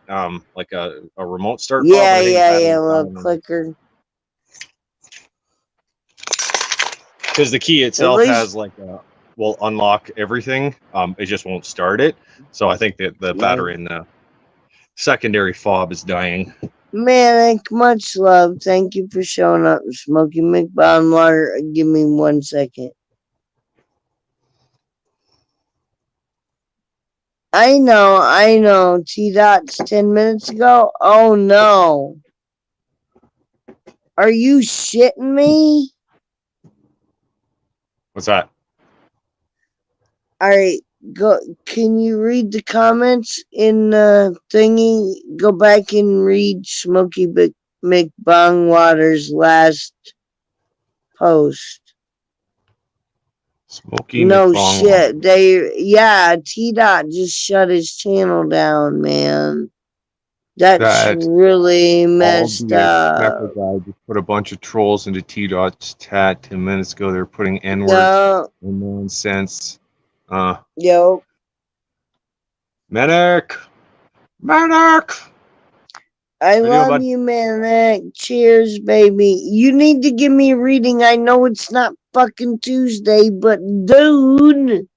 Like a remote start fob, Yeah, and I think yeah, battery's yeah, little dying. clicker. Because the key At itself has least, like will unlock everything. It just won't start it. So I think that the yeah. battery in the secondary fob is dying. Man, much love. Thank you for showing up. Smoky McBound Water. Give me 1 second. I know. T-Dot's 10 minutes ago? Oh, no. Are you shitting me? What's that? All right, go. Can you read the comments in the thingy? Go back and read Smoky McBong Water's last post. Smoky No McBong shit. T-Dot just shut his channel down, man. That's that really all messed the up. Mecha guy just put a bunch of trolls into T-Dot's chat 10 minutes ago. They're putting N-words No, and nonsense. yo. Medic! Medic! I How you doing, love bud? you, man. Cheers, baby. You need to give me a reading. I know it's not fucking Tuesday, but dude,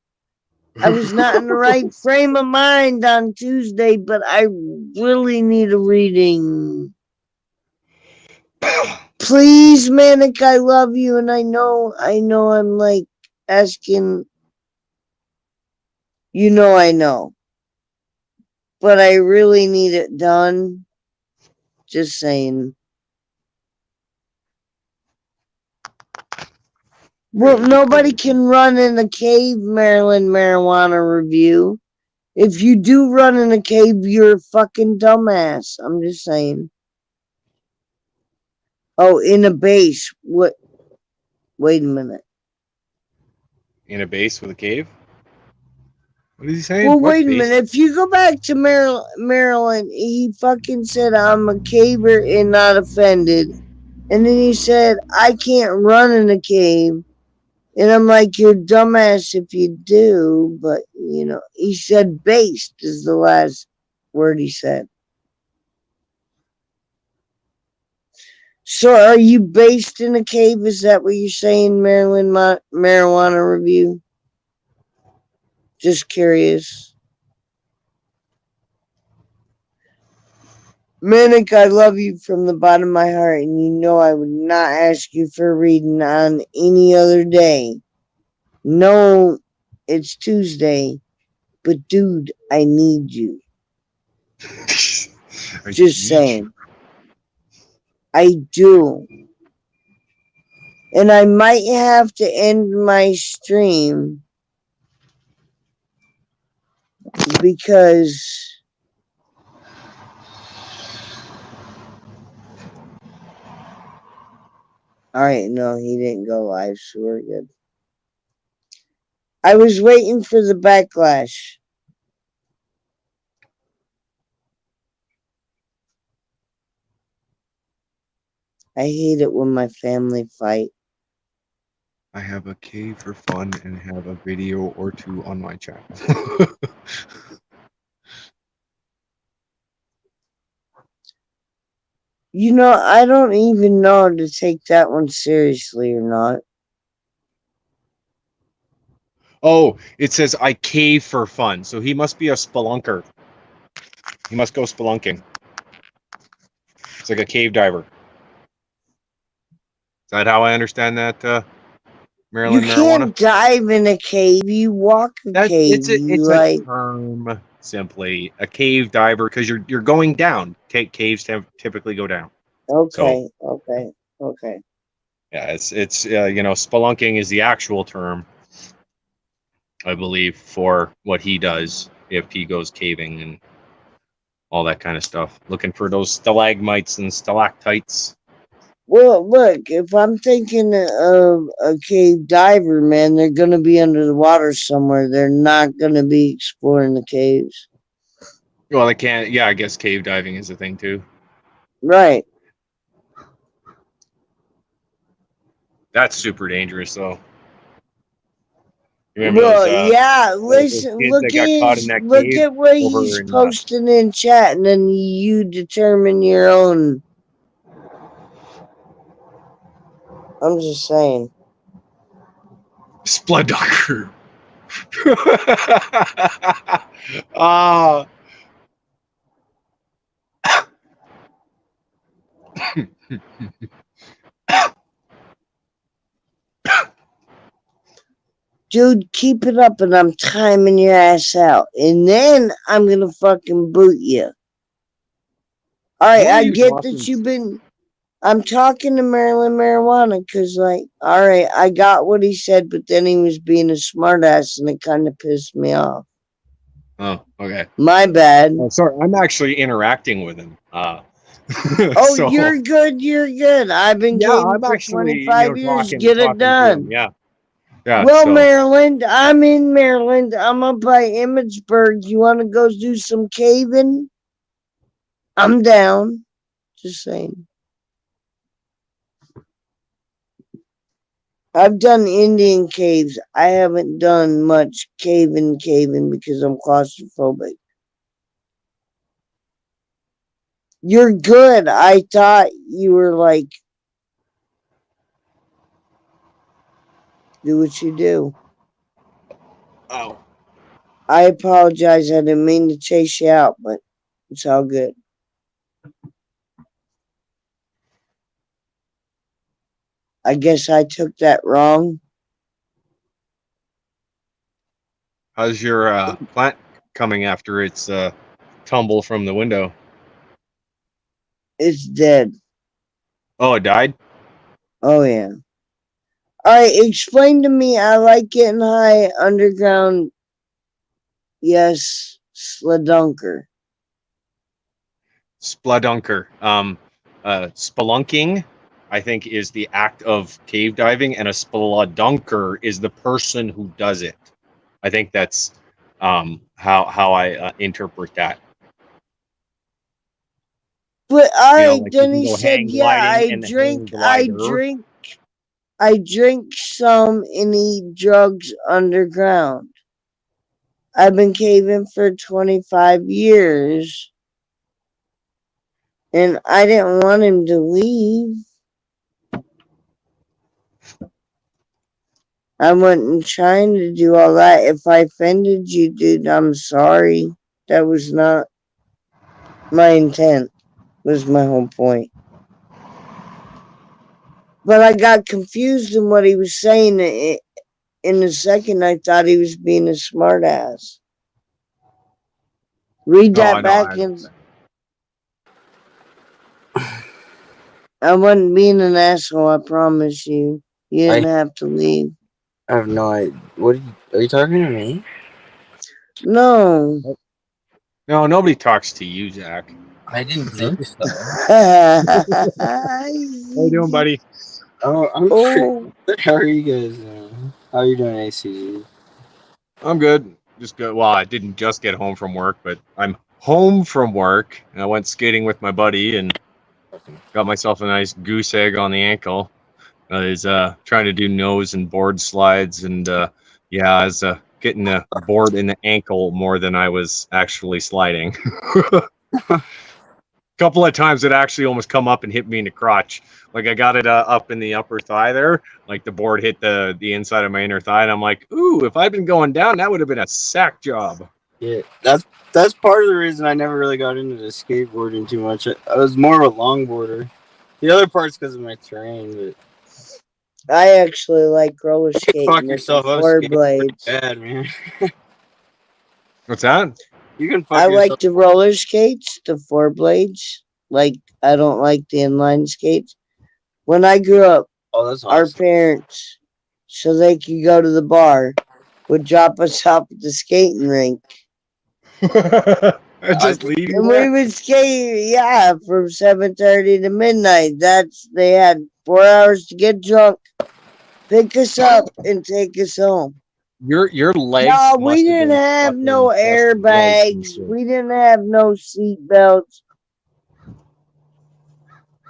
I was not in the right frame of mind on Tuesday, but I really need a reading. Please, Manic, I love you, and I know I'm like asking. I know. But I really need it done. Just saying. Well, nobody can run in a cave, Maryland marijuana review. If you do run in a cave, you're a fucking dumbass. I'm just saying. Oh, in a base. What? Wait a minute. In a base with a cave? What is he saying? Well, What wait a base? minute. If you go back to Maryland, he fucking said, I'm a caver and not offended. And then he said, I can't run in a cave. And I'm like, you're dumbass if you do. But, he said based is the last word he said. So are you based in a cave? Is that what you're saying, Maryland Marijuana Review? Just curious. Manic, I love you from the bottom of my heart, and you know I would not ask you for a reading on any other day. No, it's Tuesday, but dude, I need you. Just saying. I do. And I might have to end my stream because alright, no, he didn't go live, so we're good. I was waiting for the backlash. I hate it when my family fight. I have a cave for fun and have a video or two on my channel. I don't even know to take that one seriously or not. Oh, it says I cave for fun, so he must be a spelunker. He must go spelunking. It's like a cave diver. Is that how I understand that, You Maryland can't marijuana? dive in a cave. You walk a cave. It's You a like term simply a cave diver because you're going down. Caves typically go down. okay, So okay, okay. yeah, it's you know, spelunking is the actual term, I believe, for what he does if he goes caving and all that kind of stuff, looking for those stalagmites and stalactites. Well, look, if I'm thinking of a cave diver, man, they're gonna be under the water somewhere. They're not gonna be exploring the caves. Well, they can't. Yeah, I guess cave diving is a thing too. Right. That's super dangerous, though. You remember Well, yeah. those Listen, kids that got caught in that cave look what over he's in posting in chat, and then you determine your own. I'm just saying. Splendor. Ah. Dude, keep it up, and I'm timing your ass out, and then I'm gonna fucking boot you. All right, Who are I you get that talking you've to? been. I'm talking to Maryland Marijuana because, like, all right, I got what he said, but then he was being a smartass, and it kind of pissed me off. Oh, okay. My bad. Oh, sorry, I'm actually interacting with him. Oh, So you're good. You're good. I've been yeah, caving I'm for actually, you know, 25 years. talking Get it to him. done. Yeah, yeah. Well, So Maryland, I'm in Maryland. I'm up by Emmitsburg. You want to go do some caving? I'm down. Just saying. I've done Indian caves. I haven't done much caving because I'm claustrophobic. You're good. I thought you were like, do what you do. oh, I apologize. I didn't mean to chase you out, but it's all good. I guess I took that wrong. how's your plant coming after its tumble from the window? It's dead. Oh, it died? Oh, yeah. All right, explain to me. I like getting high underground. Yes, Sladunker. Spladunker. Spelunking, I think, is the act of cave diving, and a spelunker is the person who does it. I think that's how I interpret that. But all You know, right, like you then can he go said, hang yeah, gliding and the hang glider. I drink some and eat drugs underground. I've been caving for 25 years. And I didn't want him to leave. I wasn't trying to do all that. If I offended you, dude, I'm sorry. That was not my intent, was my whole point. But I got confused in what he was saying. In a second, I thought he was being a smartass. Read that back and I wasn't being an asshole, I promise you. You didn't have to leave. I have no idea. What are you talking to me? No. No, nobody talks to you, Zach. I didn't think so. How you doing, buddy? Oh, I'm pretty good. How are you guys doing? How are you doing, ACG? I'm good. Just good. Well, I didn't just get home from work, but I'm home from work, and I went skating with my buddy and got myself a nice goose egg on the ankle. I was trying to do nose and board slides, and yeah, I was getting a board in the ankle more than I was actually sliding. Couple of times it actually almost come up and hit me in the crotch. Like I got it up in the upper thigh there. Like the board hit the inside of my inner thigh, and I'm like, ooh, if I'd been going down, that would have been a sack job. Yeah, that's part of the reason I never really got into the skateboarding too much. I was more of a longboarder. The other part's because of my terrain, but I actually like roller you can skating fuck with the yourself up four skating pretty blades. bad, man. What's that? You can fuck I like yourself. the roller skates, the four blades. Like, I don't like the inline skates. When I grew up, Oh, that's our awesome. parents, so they could go to the bar, would drop us off at the skating rink. Just leave you And there. we would skate, yeah, from 7:30 to midnight. They had 4 hours to get drunk, pick us up, and take us home. Your legs No, we must have didn't been have no fucking just white and airbags. shit. We didn't have no seat belts.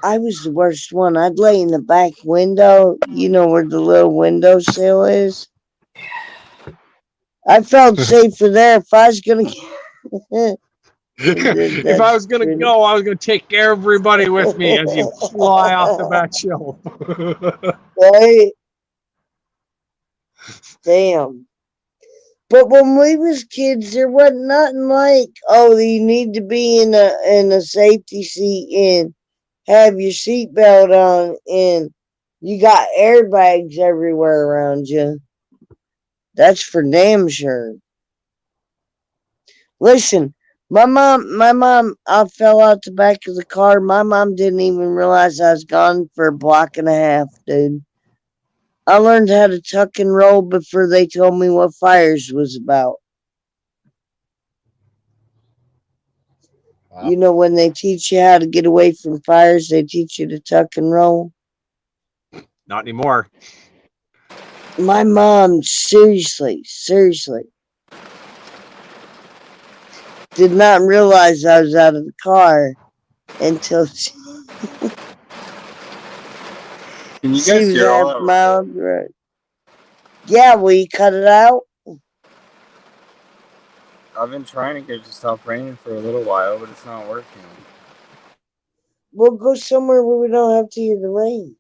I was the worst one. I'd lay in the back window, you know where the little windowsill is. I felt safer there if I was gonna get. If I That's was gonna pretty. go, I was gonna take everybody with me as you fly off the back shelf. Right? Damn. But when we was kids, there wasn't nothing like, oh, you need to be in a safety seat and have your seatbelt on, and you got airbags everywhere around you. That's for damn sure. Listen, my mom, I fell out the back of the car. My mom didn't even realize I was gone for a block and a half, dude. I learned how to tuck and roll before they told me what fires was about. Wow. You know, when they teach you how to get away from fires, they teach you to tuck and roll. Not anymore. My mom, seriously, did not realize I was out of the car until Can you she guys was hear all half that? a mile up the road. Yeah, will you cut it out? I've been trying to get it to stop raining for a little while, but it's not working. We'll go somewhere where we don't have to hear the rain.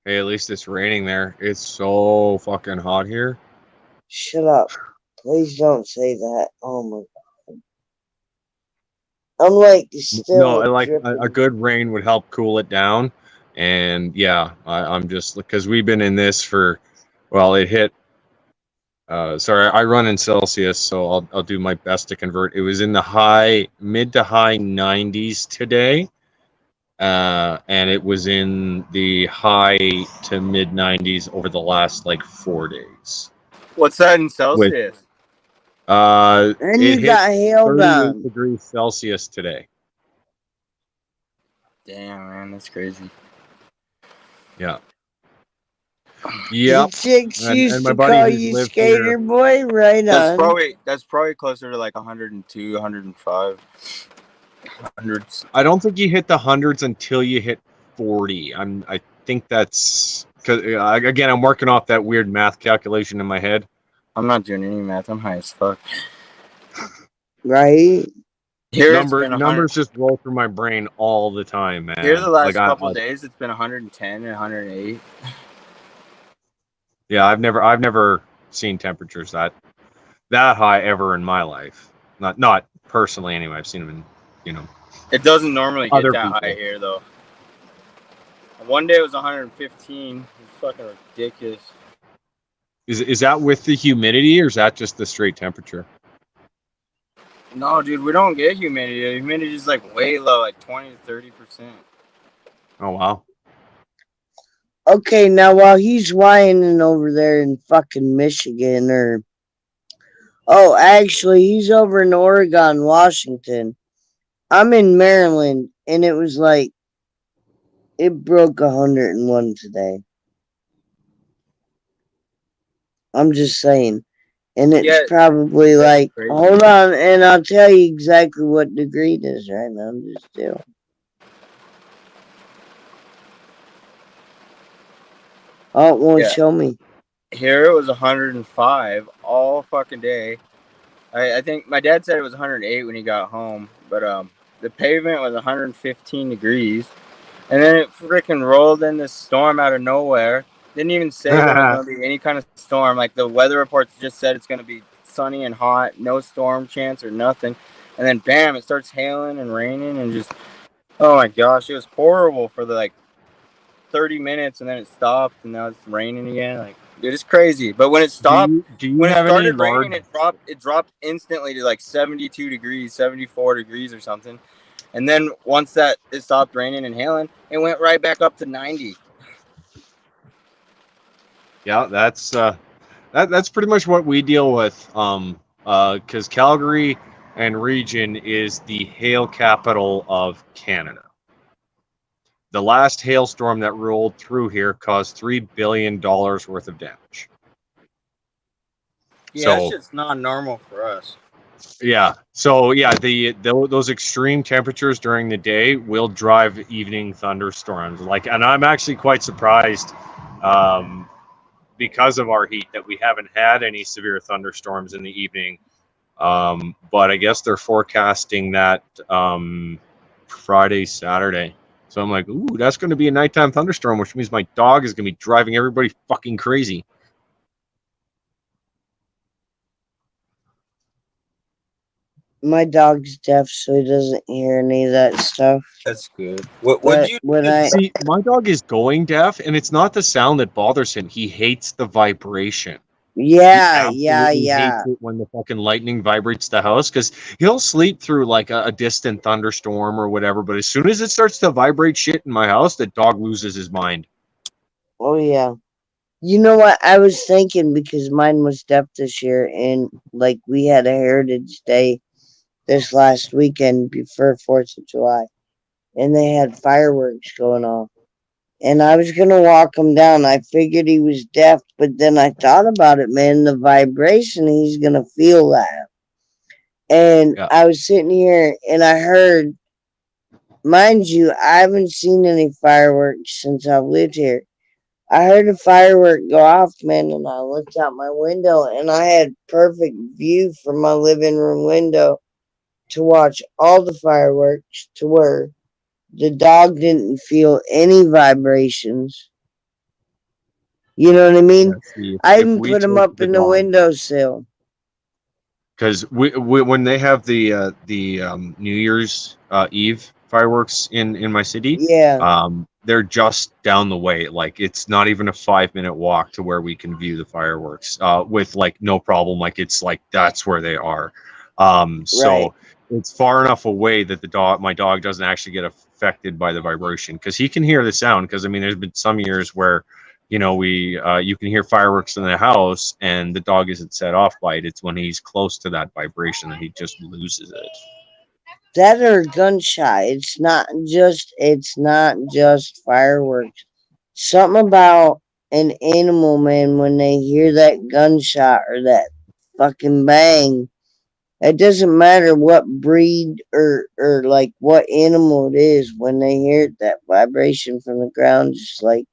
Hey, at least it's raining there. It's so fucking hot here. Shut up. Please don't say that. Oh my god. I'm like No, still like a dripping. good rain would help cool it down. And yeah, I'm just because we've been in this for, well, it hit. Sorry, I run in Celsius, so I'll do my best to convert. It was in the mid to high 90s today, and it was in the high to mid 90s over the last like 4 days. What's that in With Celsius? And it you hit got hailed 38 on. degrees Celsius today. Damn, man, that's crazy. Yeah. The Yep. chicks And used my to buddy call who's you lived here. skater boy, right That's on. probably closer to like 102, 105, hundreds. I don't think you hit the hundreds until you hit 40. I think that's because again I'm working off that weird math calculation in my head. I'm not doing any math. I'm high as fuck. Right? Here it's been 100. Numbers just roll through my brain all the time, man. Here the last Like couple days, it's been 110 and 108. yeah, I've never seen temperatures that high ever in my life. Not personally anyway. I've seen them in It doesn't normally get other that people. high here though. One day it was 115. It's fucking ridiculous. Is that with the humidity or is that just the straight temperature? No, dude, we don't get humidity. The humidity is like way low, like 20 to 30%. Oh wow. Okay, now while he's whining over there in fucking Michigan or oh, actually he's over in Oregon, Washington. I'm in Maryland and it was like it broke 101 today. I'm just saying. And it's Yeah, probably that's like crazy. hold on and I'll tell you exactly what degree it is right now. I'm just still. Oh, it won't show me. Here it was 105 all fucking day. I think my dad said it was 108 when he got home, but the pavement was 115 degrees, and then it freaking rolled in this storm out of nowhere. Didn't even say there was going to be any kind of storm. Like the weather reports just said it's going to be sunny and hot, no storm chance or nothing. And then bam, it starts hailing and raining and just oh my gosh, it was horrible for the like 30 minutes and then it stopped and now it's raining again. Like it is crazy. But when it stopped, do you when it have any started large? raining, it dropped instantly to like 72 degrees, 74 degrees or something. And then once that it stopped raining and hailing, it went right back up to 90. Yeah, that's pretty much what we deal with. Because Calgary and region is the hail capital of Canada. The last hailstorm that rolled through here caused $3 billion worth of damage. Yeah, that So shit's not normal for us. yeah, those extreme temperatures during the day will drive evening thunderstorms. Like, and I'm actually quite surprised, because of our heat, that we haven't had any severe thunderstorms in the evening. But I guess they're forecasting that Friday, Saturday. So I'm like, ooh, that's going to be a nighttime thunderstorm, which means my dog is going to be driving everybody fucking crazy. My dog's deaf, so he doesn't hear any of that stuff. That's good. What But you when I See, my dog is going deaf, and it's not the sound that bothers him. He hates the vibration. He absolutely hates it when the fucking lightning vibrates the house, because he'll sleep through like a distant thunderstorm or whatever. But as soon as it starts to vibrate shit in my house, the dog loses his mind. Oh yeah. You know what? I was thinking because mine was deaf this year, and like we had a Heritage Day this last weekend before 4th of July, and they had fireworks going off. And I was gonna walk him down. I figured he was deaf, but then I thought about it, man. The vibration, he's gonna feel that. And Yeah. I was sitting here, and I heard, mind you, I haven't seen any fireworks since I've lived here. I heard a firework go off, man, and I looked out my window, and I had perfect view from my living room window to watch all the fireworks, to where the dog didn't feel any vibrations. You know what I Yeah. mean? See, I if even we put him take up the in the dog, windowsill. because we when they have the New Year's Eve fireworks in my city, Yeah, they're just down the way. Like, it's not even a 5 minute walk to where we can view the fireworks with like no problem. Like, it's like that's where they are. right. So it's far enough away that my dog doesn't actually get affected by the vibration, because he can hear the sound. Because I mean, there's been some years where we you can hear fireworks in the house and the dog isn't set off by it. It's when he's close to that vibration that he just loses it. That or gunshot. It's not just fireworks. Something about an animal, man, when they hear that gunshot or that fucking bang. It doesn't matter what breed or like what animal it is, when they hear it, that vibration from the ground just like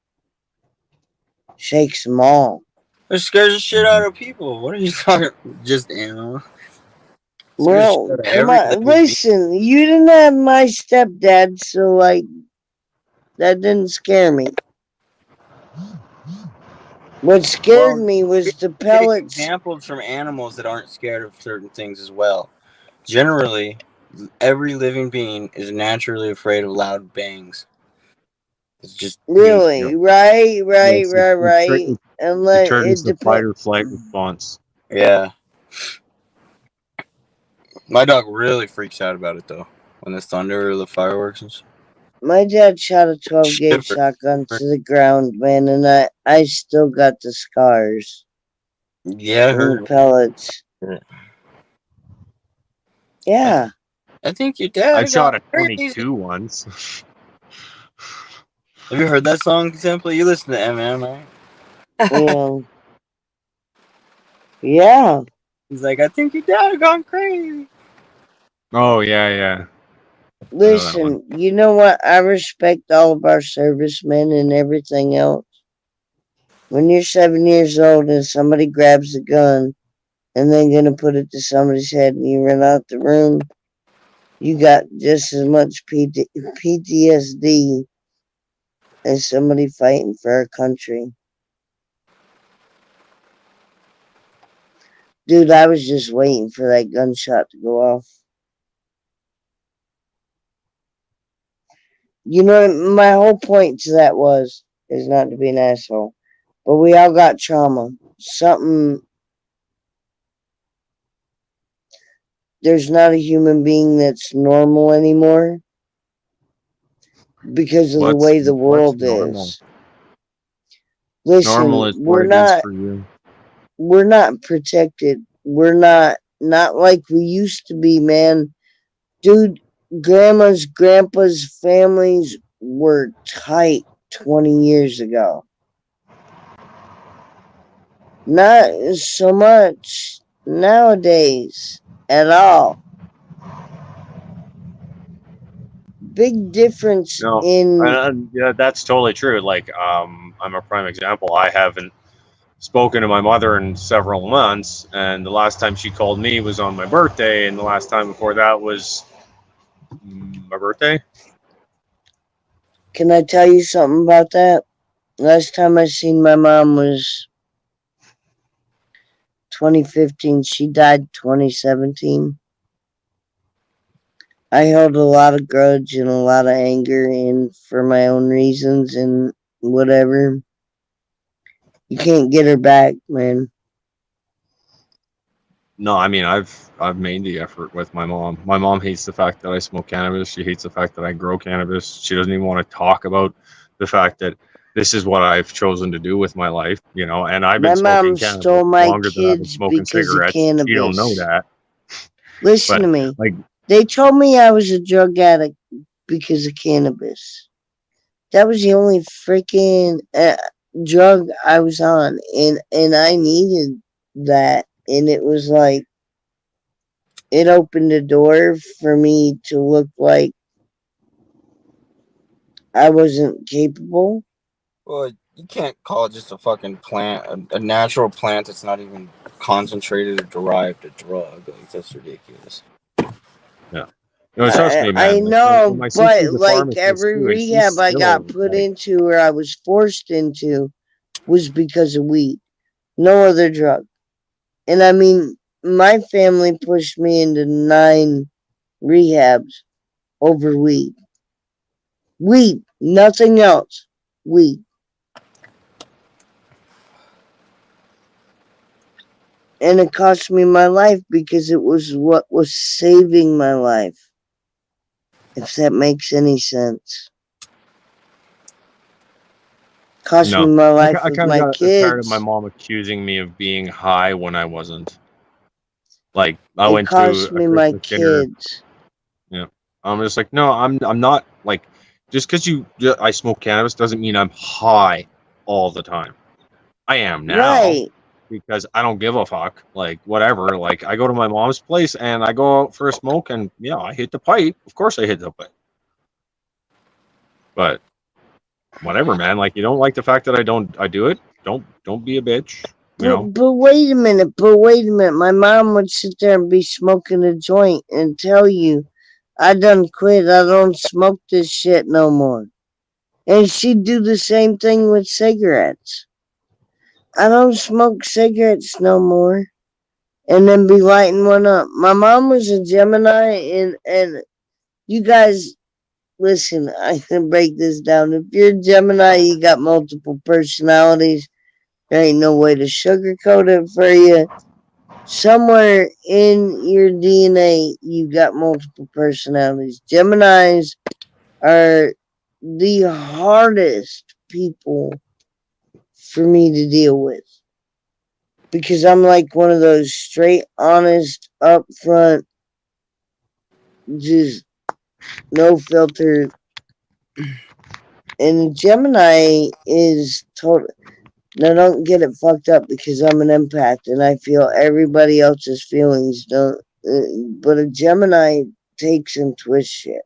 shakes them all. It scares the shit out of people. What are you talking? Just animal. Scares the shit Well, out of come every on, living being. listen, you didn't have my stepdad, so like that didn't scare me. What scared Well, me you was the can take pellets. examples from animals that aren't scared of certain things as well. Generally, every living being is naturally afraid of loud bangs. It's just nature. Really, right, right, Yes, right, it, right. it, And it let triggers it the fight depend. or flight response. Yeah. My dog really freaks out about it though. When the thunder or the fireworks and shit. My dad shot a 12 gauge Shiver. shotgun to the ground, man, and I still got the scars Yeah, I from the heard. pellets. I, th- Yeah, I think your I dad shot got a crazy. 22 once. Have you heard that song, Simply? You listen to Eminem, right? you know, yeah. He's like, I think your dad gone crazy. Oh yeah, yeah, I know that one. Listen, you know what? I respect all of our servicemen and everything else. When you're 7 years old and somebody grabs a gun and then gonna put it to somebody's head and you run out the room, you got just as much PTSD as somebody fighting for our country. Dude, I was just waiting for that gunshot to go off. You know, my whole point to that is not to be an asshole. But we all got trauma. There's not a human being that's normal anymore because of the way the what's world normal? is. Listen, Normal is what it is for you. We're not protected. We're not like we used to be, man. Dude, grandmas, grandpas, families were tight 20 years ago. Not so much nowadays at all. Big difference No, in. yeah, that's totally true. Like, I'm a prime example. I haven't spoken to my mother in several months, and the last time she called me was on my birthday, and the last time before that was my birthday. Can I tell you something about that? Last time I seen my mom was 2015. She died 2017. I held a lot of grudge and a lot of anger in for my own reasons and whatever. You can't get her back, man. No, I mean I've made the effort with my mom. My mom hates the fact that I smoke cannabis. She hates the fact that I grow cannabis. She doesn't even want to talk about the fact that this is what I've chosen to do with my life, you know, and I've My been smoking mom cannabis stole my longer than I've been kids smoking because of cigarettes. She don't know cannabis. that. Listen But to me. like, They told me I was a drug addict because of cannabis. That was the only freaking drug I was on, and I needed that, and it was like it opened a door for me to look like I wasn't capable. Well, you can't call it just a fucking plant, a natural plant that's not even concentrated or derived a drug. Like, that's ridiculous. yeah. No, trust me, I man. Like, and know, my but sister's a like pharmacist every too, and she's rehab I got still put like, into or I was forced into was because of weed. No other drug. And I mean, my family pushed me into 9 rehabs over weed. Weed, nothing else. Weed. And it cost me my life because it was what was saving my life. If that makes any sense. Cost me no. my I, life I with kind of my got tired of my kids. mom accusing me of being high when I wasn't. Like, I It went to cost a me my Christmas dinner. kids. Yeah, I'm just like, no, I'm not like, just because I smoke cannabis doesn't mean I'm high all the time. I am now Right. because I don't give a fuck. Like, whatever. Like, I go to my mom's place and I go out for a smoke, and yeah, I hit the pipe. Of course, I hit the pipe. But whatever, man. Like, you don't like the fact that I do it. Don't be a bitch. You know. But wait a minute. But wait a minute. My mom would sit there and be smoking a joint and tell you, I done quit. I don't smoke this shit no more. And she'd do the same thing with cigarettes. I don't smoke cigarettes no more. And then be lighting one up. My mom was a Gemini, and you guys, listen, I can break this down. If you're a Gemini, you got multiple personalities. There ain't no way to sugarcoat it for you. Somewhere in your DNA, you got multiple personalities. Geminis are the hardest people for me to deal with because I'm like one of those straight, honest, upfront, just no filter. And Gemini is total. Now, don't get it fucked up because I'm an empath and I feel everybody else's feelings. Don't. But a Gemini takes and twists shit.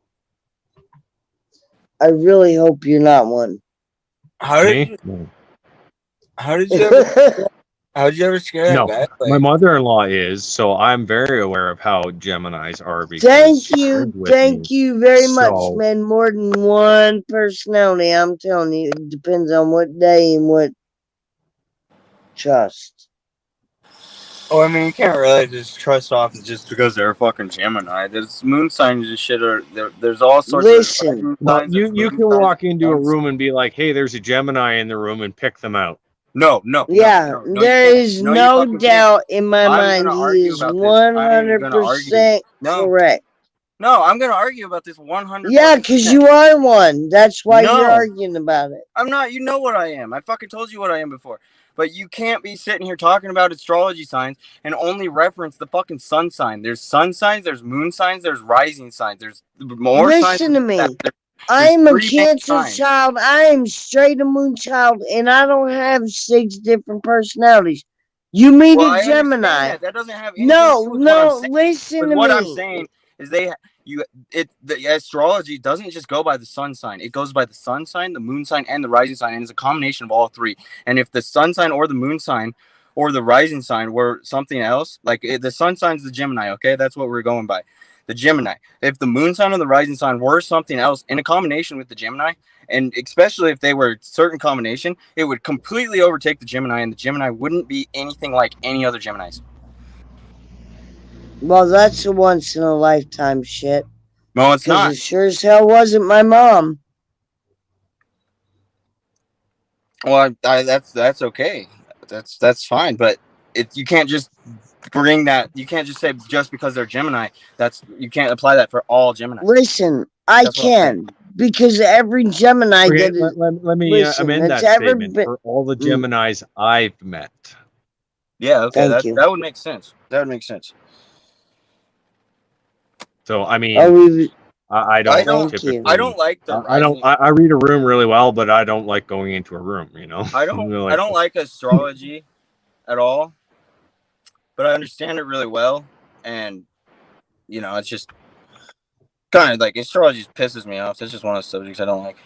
I really hope you're not one. How did Me? you? No. How did you ever? How did you ever scare that No. guy? My Like, mother-in-law is, so I'm very aware of how Geminis are because she lived with me. Thank you very much, So man. More than one personality, I'm telling you. It depends on what day and what trust. Oh, I mean, you can't really just trust off just because they're a fucking Gemini. There's moon signs and shit. There's all sorts of Listen, rising Well, signs. There's you moon can signs. walk into a Sun room and be like, "Hey, there's a Gemini in the room," and pick them out. No, yeah, no, you there can't. is No, you no fucking can't. doubt in my I'm mind gonna he argue is about this. I am gonna argue. 100% No, correct. no, I'm gonna argue about this 100 Yeah, fucking because percent. you are one. That's why you're No, arguing about it. I'm not. You know what I am. I fucking told you what I am before. But you can't be sitting here talking about astrology signs and only reference the fucking sun sign. There's sun signs, there's moon signs, there's rising signs. There's more signs Listen than to that. me. There's I'm a three main Cancer signs. child. I am straight a moon child, and I don't have 6 different personalities. You meet Well, a I understand Gemini. that. That doesn't have anything to No, do with what I'm no, saying. listen But to what I'm me. saying is the astrology doesn't just go by the sun sign. It goes by the sun sign, the moon sign, and the rising sign, and it's a combination of all three. And if the sun sign or the moon sign or the rising sign were something else, like the sun sign's the Gemini, okay, that's what we're going by. The Gemini. If the moon sign or the rising sign were something else in a combination with the Gemini, and especially if they were a certain combination, it would completely overtake the Gemini, and the Gemini wouldn't be anything like any other Geminis. Well, that's a once in a lifetime shit. No, it's Because not. it sure as hell wasn't my mom. Well, that's okay. That's fine. But you can't just bring that. You can't just say just because they're Gemini. That's you can't apply that for all Geminis. Listen, I That's what I'm saying. can. Because every Gemini Okay, that is. let me Listen, amend that's that ever statement been. for all the Mm, Geminis I've met. Yeah. Okay. thank That you. that would make sense. That would make sense. So I mean, Oh, we. I I don't don't. Thank you. I typically. don't like the I don't. rising. I read a room really well, but I don't like going into a room. You know, I I'm don't. I like, don't like astrology at all. But I understand it really well, and it's just kind of like astrology just pisses me off. It's just one of the subjects I don't like.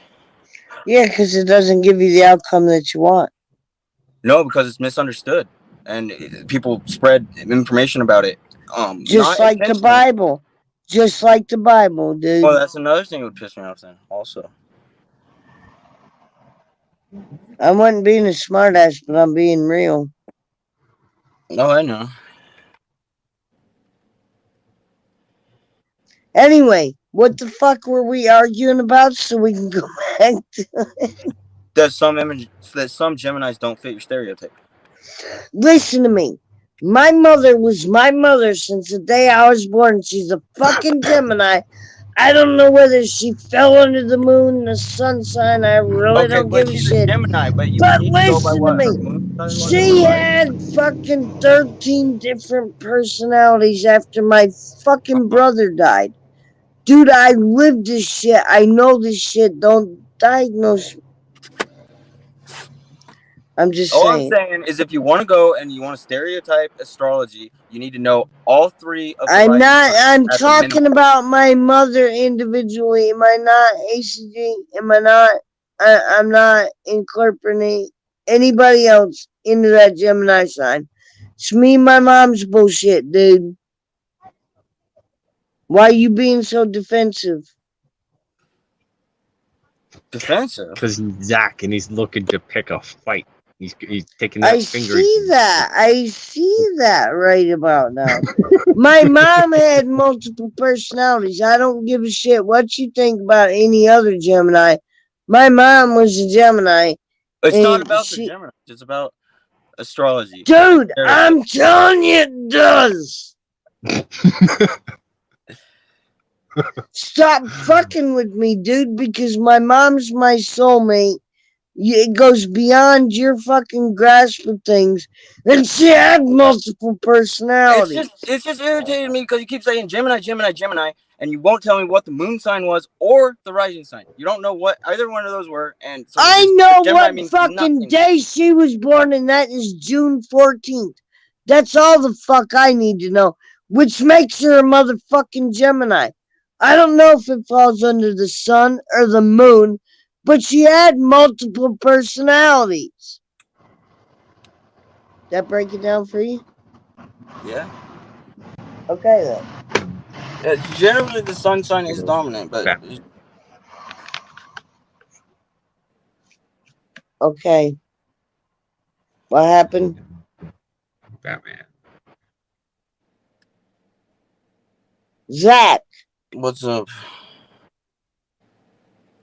Yeah, because it doesn't give you the outcome that you want. No, because it's misunderstood, and people spread information about it, Just not like the intentionally. Bible. Just like the Bible, Well, dude. that's another thing that would piss me off. Then also, I wasn't being a smartass, but I'm being real. no, I know. Anyway, what the fuck were we arguing about so we can go back to That some Gemini's don't fit your stereotype. Listen to me. My mother was my mother since the day I was born. She's a fucking Gemini. I don't know whether she fell under the moon, the sun sign. I really Okay, don't but give a she's a shit. Gemini. But you But need to go by listen to what her me. moon sign was and her She rising had sign. fucking 13 different personalities after my fucking Uh-huh. brother died. Dude, I lived this shit. I know this shit. Don't diagnose. I'm just All I'm saying. saying is, if you want to go and you want to stereotype astrology, you need to know all three of the I'm rising not. signs I'm at the minimum. talking about my mother individually. Am I not ACG? Am I not? I'm not incorporating anybody else into that Gemini sign. It's me and my mom's bullshit, dude. Why are you being so defensive? Defensive. because he's Zach and he's looking to pick a fight. He's taking I that finger. see that. I see that right about now. My mom had multiple personalities. I don't give a shit what you think about any other Gemini. My mom was a Gemini, It's not and about the she. Gemini. It's about astrology and Dude, stereotypes. I'm telling you, it does. Stop fucking with me, dude, because my mom's my soulmate. It goes beyond your fucking grasp of things. And she had multiple It's personalities. just irritating me because you keep saying Gemini, Gemini, Gemini, and you won't tell me what the moon sign was or the rising sign. You don't know what either one of those were, and so I this know Gemini what means fucking nothing. day she was born, and that is June 14th. That's all the fuck I need to know, which makes her a motherfucking Gemini. I don't know if it falls under the sun or the moon, but she had multiple personalities. That break it down for you? Yeah. Okay then. Generally, the sun sign is dominant, but Okay. What happened? Batman. Zach, What's up?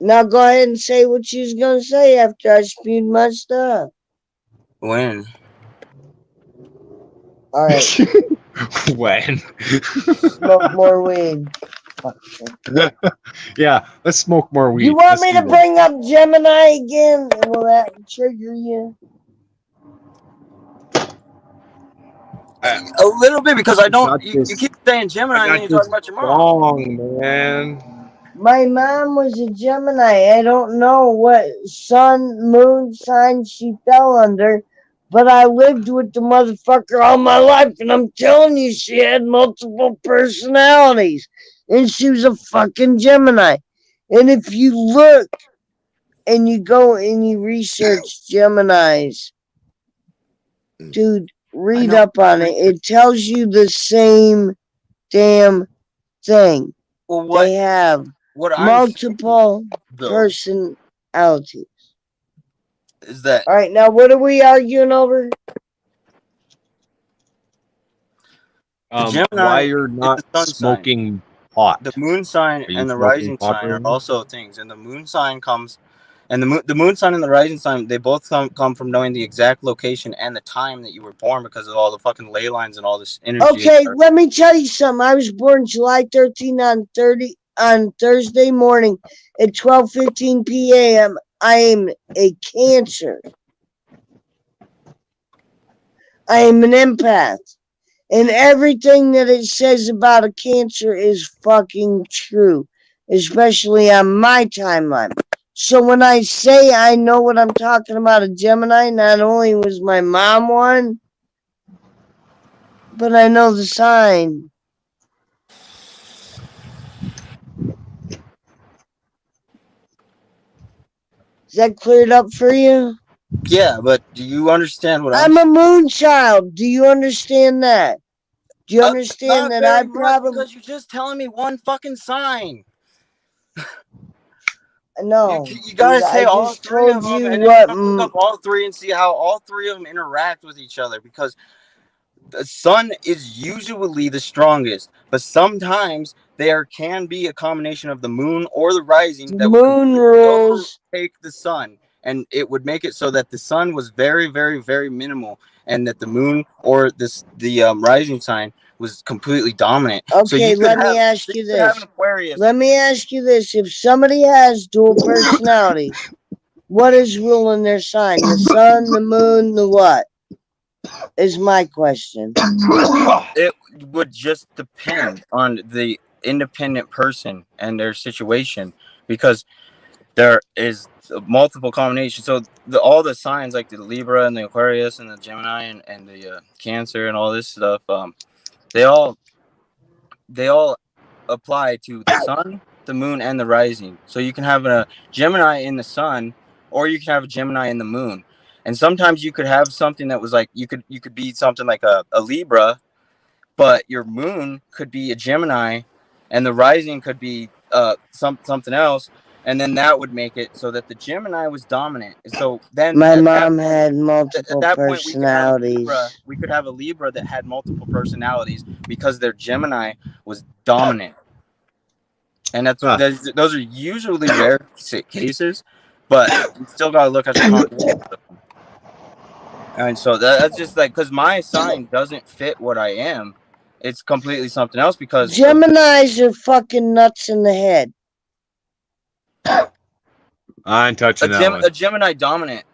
now go ahead and say what you was gonna say after I spewed my stuff. When? All right, When? smoke more weed. Fuck you. Yeah, let's smoke more weed. You want Let's me do to that. bring up Gemini again? Will that trigger you? A little bit, because I don't. got You this. keep saying I Gemini and then got you're talking this about your mom. wrong, man. My mom was a Gemini. I don't know what sun, moon sign she fell under, but I lived with the motherfucker all my life, and I'm telling you, she had multiple personalities, and she was a fucking Gemini. And if you look and you go and you research Geminis, dude, I read know. up on it. It tells you the same damn thing. Well, They have what I'm saying multiple though personalities. is that All right, now what are we arguing over? the Why Gemini you're is not the sun sign. smoking pot? The moon sign Are you and the smoking rising pot sign right are now? also things, and the moon sign comes, and the moon sign and the rising sign, they both come from knowing the exact location and the time that you were born, because of all the fucking ley lines and all this energy. Okay, let me tell you something. I was born July 13 on Thursday morning at 12:15 p.m. I am a Cancer. I am an empath. And everything that it says about a Cancer is fucking true, especially on my timeline. So when I say I know what I'm talking about a Gemini, not only was my mom one, but I know the sign. Is that cleared up for you? Yeah, but do you understand what I'm I'm a saying? moon child. Do you understand that? Do you understand Not that I very much, probably because you're just telling me one fucking sign. You no, you dude? gotta say I all just three of told them, you and then you what. gotta look up all three and see how all three of them interact with each other, because the sun is usually the strongest, but sometimes there can be a combination of the moon or the rising The that would moon completely rules. overtake the sun, and it would make it so that the sun was very, very, very minimal, and that the moon or the rising sign was completely dominant. So Okay, let me ask you you could have an this. Aquarius. Let me ask you this. If somebody has dual personalities, what is ruling their sign? The sun, the moon, the what? Is my question. It would just depend on the independent person and their situation, because there is multiple combinations. So all the signs, like the Libra and the Aquarius and the Gemini and the Cancer and all this stuff, they all they all apply to the sun, the moon, and the rising. So you can have a Gemini in the sun, or you can have a Gemini in the moon. And sometimes you could have something that was like you could be something like a Libra, but your moon could be a Gemini, and the rising could be something else, and then that would make it so that the Gemini was dominant. And so then My at that mom point, had multiple we could have a Libra. personalities. We could have a Libra that had multiple personalities because their Gemini was dominant, and Huh. those are usually rare cases, but you still gotta look at the combination. And so that's just like, because my sign doesn't fit what I am. It's completely something else because of Geminis are fucking nuts in the head. I ain't touching that one. a Gemini dominant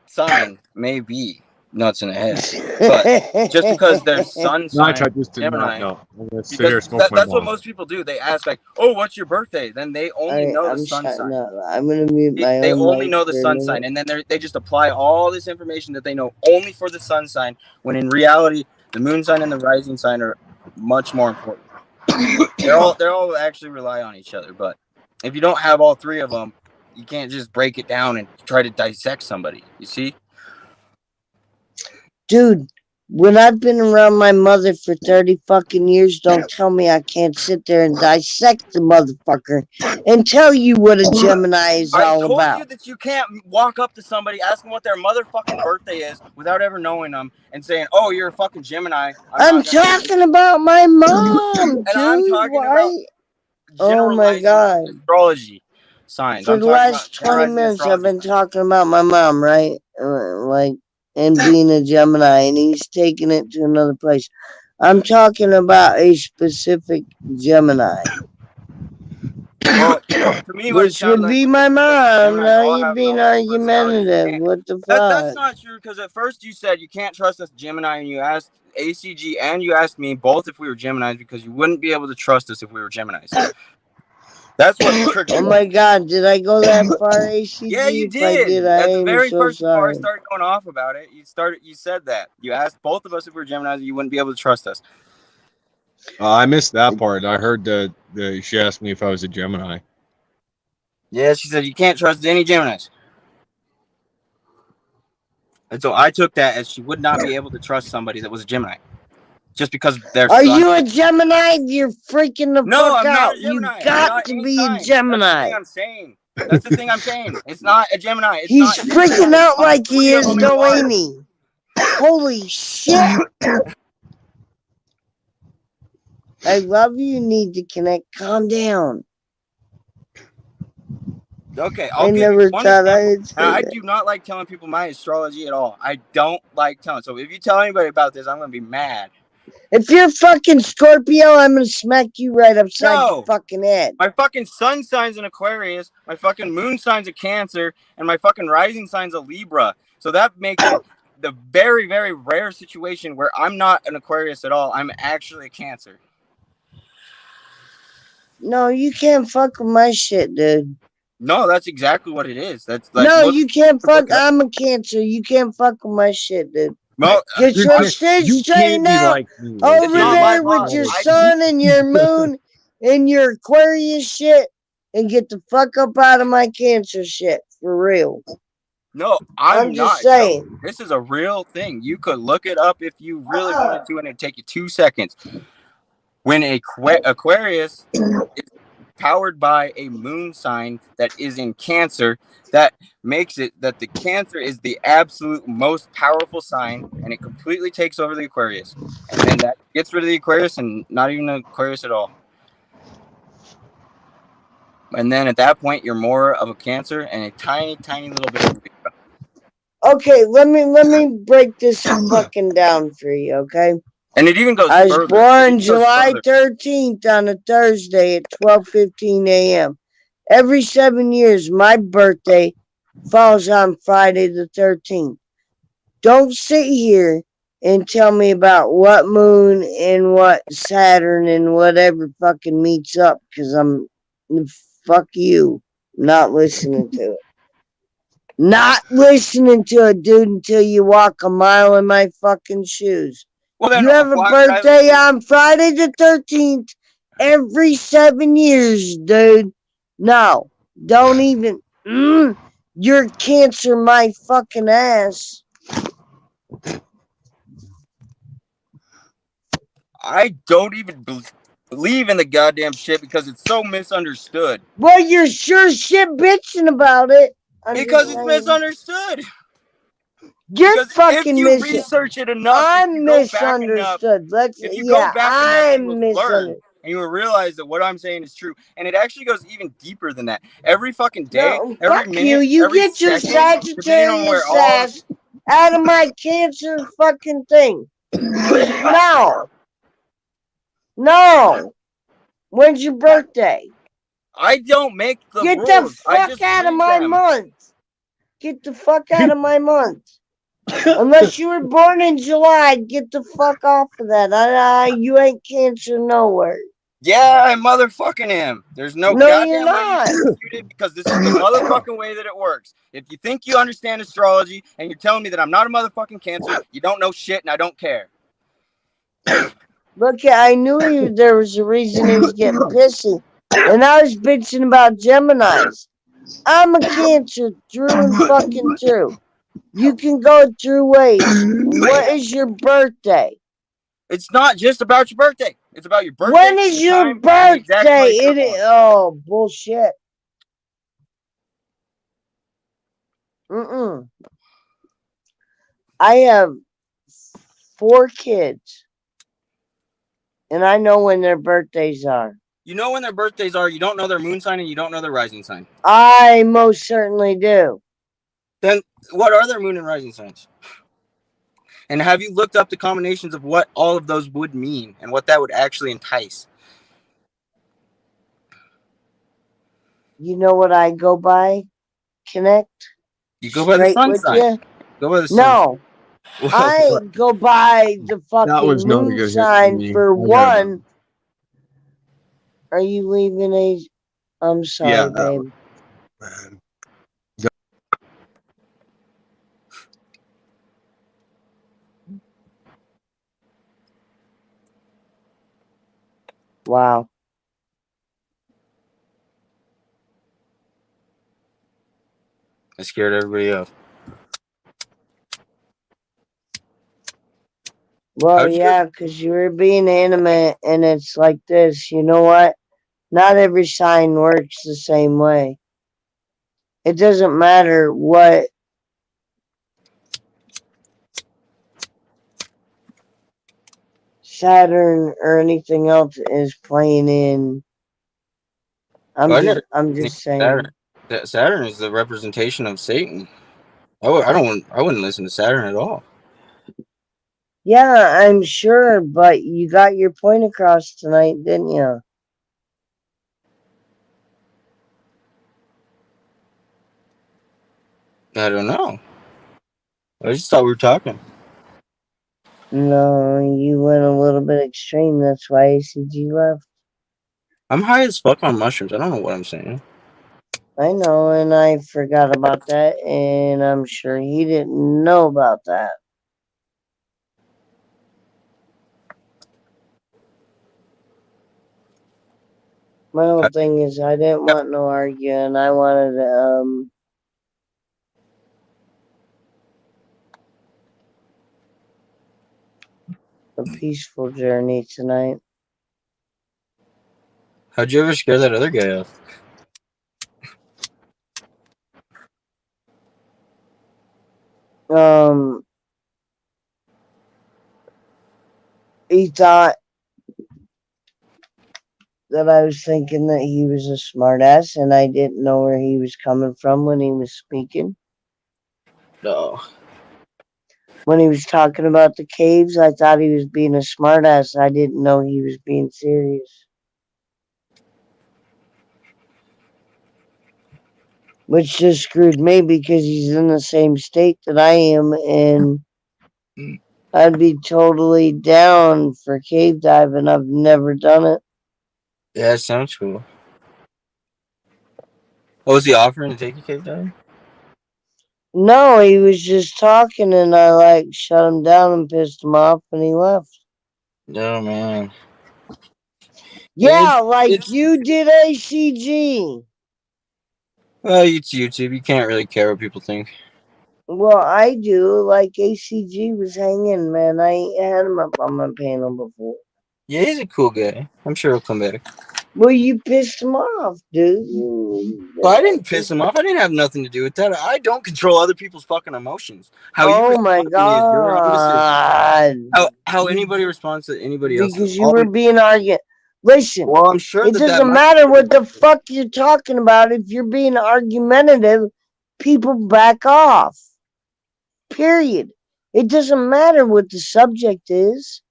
sign may be nuts in the head, but just because their sun No, I sign tried just to not Gemini, know. I'm gonna sit because here and smoke my that's what bong. most people do. They ask like, "Oh, what's your birthday?" Then they only Alright, know the I'm sun shutting sign. up. I'm gonna mute my They own only mic know the for a sun sign, minute. and then they just apply all this information that they know only for the sun sign, when in reality the moon sign and the rising sign are much more important. They're all actually rely on each other, but if you don't have all three of them, you can't just break it down and try to dissect somebody. You see? Dude, When I've been around my mother for 30 fucking years, don't tell me I can't sit there and dissect the motherfucker and tell you what a Gemini is I all told about. you that you can't walk up to somebody, ask them what their motherfucking birthday is without ever knowing them and saying, "Oh, you're a fucking Gemini." I'm I'm not gonna. talking about my mom, And I'm dude. talking about Why? Oh my generalizing god. astrology signs. For I'm the talking about last 20 generalizing minutes, I've astrology been signs. talking about my mom, right? And being a Gemini, and he's taking it to another place. I'm talking about a specific Gemini, Well, to me, what it which sounded would like be was my that mom. Gemini's Now all you're have being multiple personalities. You argumentative. can't. What the That's fuck? not true because at first you said you can't trust us Gemini, and you asked ACG and you asked me both if we were Geminis because you wouldn't be able to trust us if we were Geminis. That's what triggered Oh me. my god, did I go that far, Yeah, ACG? you If I did, did. I At the am very so first, before I sorry. started going off about it, you said that. You asked both of us if we were Geminis, you wouldn't be able to trust us. I missed that part. I heard that she asked me if I was a Gemini. Yeah, she said you can't trust any Geminis. And so I took that as she would not be able to trust somebody that was a Gemini. Just because their Are sun. you a Gemini? You're freaking the No, fuck I'm not out. a You Gemini. I'm got not to any be a sign. That's the thing Gemini. I'm saying. That's the thing I'm saying. It's not a Gemini. It's He's not Gemini. freaking out Only like he three of is, them in though, one. ain't he? Holy shit. I love you. Need to connect. Calm down. Okay, I I'll give you never one thought example. I'd And say I that. do not like telling people my astrology at all. I don't like telling. So if you tell anybody about this, I'm going to be mad. If you're fucking Scorpio, I'm gonna smack you right upside your No, fucking head. my fucking sun sign's an Aquarius, my fucking moon sign's a Cancer, and my fucking rising sign's a Libra. So that makes it the very, very rare situation where I'm not an Aquarius at all. I'm actually a Cancer. No, you can't fuck with my shit, dude. No, that's exactly what it is. That's like No, look, you can't fuck. look it up. I'm a Cancer. You can't fuck with my shit, dude. No, Get your shit You can't straightened be out like me. it's over not my there with fault. your I sun and your moon and your Aquarius shit and get the fuck up out of my Cancer shit. For real. No, I'm I'm just not joking. saying. This is a real thing. You could look it up if you really wanted to, and it'd take you 2 seconds. When Aquarius is powered by a moon sign that is in Cancer, that makes it that the Cancer is the absolute most powerful sign, and it completely takes over the Aquarius. And then that gets rid of the Aquarius, and not even an Aquarius at all. And then at that point, you're more of a Cancer and a tiny, tiny little bit of a Libra. Okay, let me break this fucking down for you, okay? And it even goes I was further. It born even goes July further. 13th on a Thursday at 12:15 a.m. Every 7 years, my birthday falls on Friday the 13th. Don't sit here and tell me about what moon and what Saturn and whatever fucking meets up, because fuck you. Not listening to it. Not listening to it, dude, until you walk a mile in my fucking shoes. Well, then You have a why would I birthday listen? on Friday the 13th every 7 years, dude. No, don't even. You're Cancer my fucking ass. I don't even believe in the goddamn shit because it's so misunderstood. Well, you're sure shit bitching about it. Because it's misunderstood. You're Because if fucking you research it enough, if you I'm go back enough, misunderstood. if you go back enough, you I'm will learn misunderstood. and you will realize that what I'm saying is true. And it actually goes even deeper than that. Every fucking day, No, every fuck you. minute, You every get your second, depending on where Sagittarius all the ass out of my Cancer fucking thing. No. No. When's your birthday? I don't make the Get the rules. I fuck just out of read my them. month. Get the fuck out of my month. Unless you were born in July, get the fuck off of that. You ain't Cancer nowhere. Yeah, I motherfucking am. There's no No, you're goddamn way you not. can dispute it because this is the motherfucking way that it works. If you think you understand astrology and you're telling me that I'm not a motherfucking Cancer, you don't know shit and I don't care. Look, I knew there was a reason he was getting pissy. And I was bitching about Geminis. I'm a Cancer through and fucking through. You can go through ways. What is your birthday? It's not just about your birthday. It's about your birthday, When is the your time, and the exact birthday? place you're It is. born. Oh, bullshit. Mm-mm. I have 4 kids, and I know when their birthdays are. You know when their birthdays are. You don't know their moon sign, and you don't know their rising sign. I most certainly do. Then what are their moon and rising signs? And have you looked up the combinations of what all of those would mean and what that would actually entice? You know what I go by? Connect You go by the straight sun with sign. you? Go by the sun. No, I What? go by the That fucking was not a moon good hit for sign me. for I got about. one. Are you leaving a? I'm sorry, Yeah, that babe. was. Wow. I scared everybody off. Well, How'd you yeah, because you were being animate, and it's like this. You know what? Not every sign works the same way. It doesn't matter what Saturn or anything else is playing in. I never I'm think just Saturn. saying. Saturn is the representation of Satan. I wouldn't listen to Saturn at all. Yeah, I'm sure, but you got your point across tonight, didn't you? I don't know. I just thought we were talking. No, you went a little bit extreme. That's why ACG left. I'm high as fuck on mushrooms. I don't know what I'm saying. I know, and I forgot about that, and I'm sure he didn't know about that. My whole thing is I didn't want no arguing. I wanted a peaceful journey tonight. How'd you ever scare that other guy off? He thought that I was thinking that he was a smartass, and I didn't know where he was coming from when he was speaking. No. When he was talking about the caves, I thought he was being a smartass. I didn't know he was being serious. Which just screwed me because he's in the same state that I am, and I'd be totally down for cave diving. I've never done it. Yeah, it sounds cool. What was he offering to take a cave diving? No, he was just talking, and I like shut him down and pissed him off, and he left. No, man. Yeah, like you did ACG. Well, it's YouTube. You can't really care what people think. Well, I do. Like ACG was hanging, man. I had him up on my panel before. Yeah, he's a cool guy. I'm sure he'll come back. Well, you pissed him off, dude. Well, I didn't piss him off. I didn't have nothing to do with that. I don't control other people's fucking emotions. How you Oh my respond to me is your own decision. god. How anybody responds to anybody else is Because you were always. being argued. Listen, Well, I'm sure it that doesn't might. matter what the fuck you're talking about. If you're being argumentative, people back off. Period. It doesn't matter what the subject is.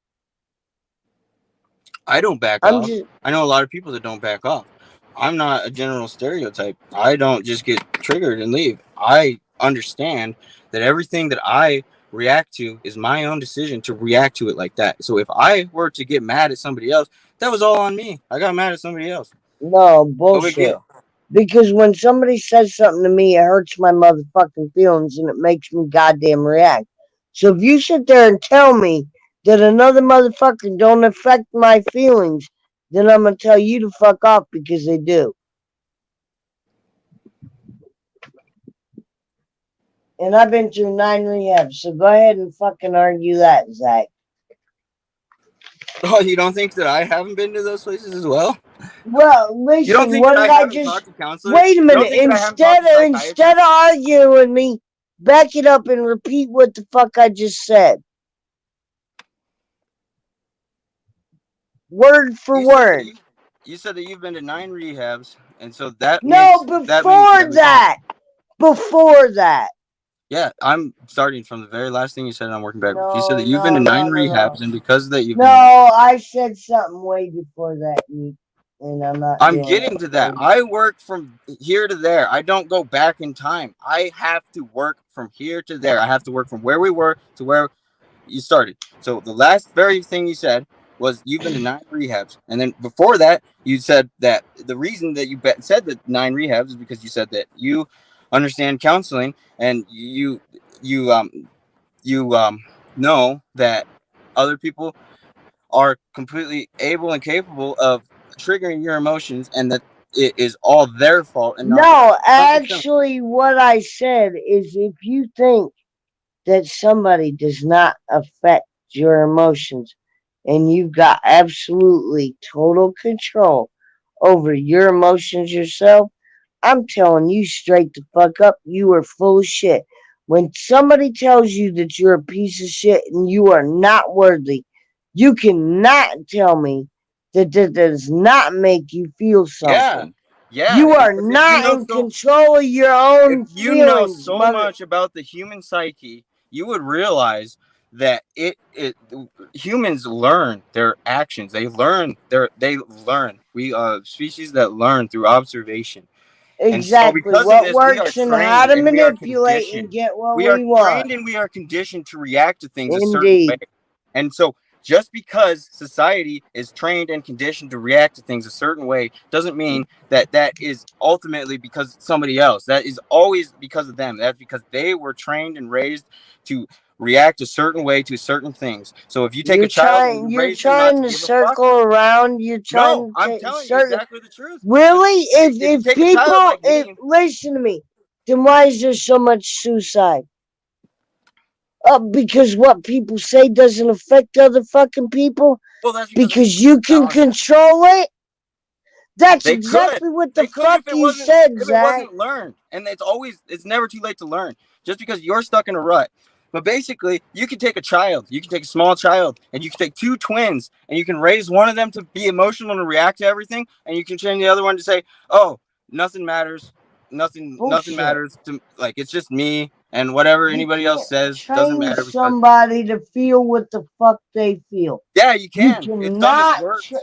I don't back I'm off. just I know a lot of people that don't back off. I'm not a general stereotype. I don't just get triggered and leave. I understand that everything that I react to is my own decision to react to it like that. So if I were to get mad at somebody else, that was all on me. I got mad at somebody else. no No big bullshit. deal. Because when somebody says something to me, it hurts my motherfucking feelings and it makes me goddamn react. So if you sit there and tell me that another motherfucker don't affect my feelings, then I'm gonna tell you to fuck off because they do. And I've been through 9 rehabs, so go ahead and fucking argue that, Zach. Oh, you don't think that I haven't been to those places as well? Well, You don't listen, think what that I did I haven't just... talked to counselors? Wait a You don't minute. think that I haven't talked to Instead psychiatrists? of arguing with me, back it up and repeat what the fuck I just said. Word for You said that word. you said that you've been to 9 rehabs, and so that No, means you before haven't talked. that. Before that. Yeah, I'm starting from the very last thing you said, and I'm working backwards. You said No, that you've been no, to 9 no, no, no. rehabs, and because of that, you've No, been. I said something way before that, and I'm not I'm doing getting it. to that. I work from here to there. I don't go back in time. I have to work from here to there. I have to work from where we were to where you started. So the last very thing you said was you've been to 9 rehabs, and then before that, you said that the reason that you said that 9 rehabs is because you said that you understand counseling and you know that other people are completely able and capable of triggering your emotions, and that it is all their fault and not yours. No, Something similar. actually, what I said is if you think that somebody does not affect your emotions and you've got absolutely total control over your emotions yourself, I'm telling you straight the fuck up, you are full of shit. When somebody tells you that you're a piece of shit and you are not worthy, you cannot tell me that that does not make you feel Yeah, something. yeah. You are Because if you not know in so control of your if own you know feelings, so mother. much about the human psyche, you would realize that it humans learn their actions. They learn. We are species that learn through observation. And so Exactly because of what this, we are works and how trained to and we are manipulate and conditioned. get what We are we want. trained and we are conditioned to react to things a certain way. Indeed. And so just because society is trained and conditioned to react to things a certain way doesn't mean that that is ultimately because somebody else. That is always because of them. That's because they were trained and raised to react a certain way to certain things. So if you take a child and you You're raise them not trying to to give a fuck, circle around, you're no, trying to I'm take telling you circle. exactly the truth. Really? If you If take a child people, like me, listen to me, then why is there so much suicide? Because what people say doesn't affect other fucking people? well, that's because of Because you can oh, control it? That's they could. exactly what the They could fuck you said, if it Zach. wasn't learned. And it's never too late to learn. Just because you're stuck in a rut. But basically, you can take a child, you can take a small child, and you can take 2 twins, and you can raise one of them to be emotional and react to everything, and you can train the other one to say, "Oh, nothing matters. Nothing Bullshit. matters to like it's just me and whatever You anybody else can't says doesn't train matter because somebody to feel what the fuck they feel. yeah, you You can. It's done with cannot. words.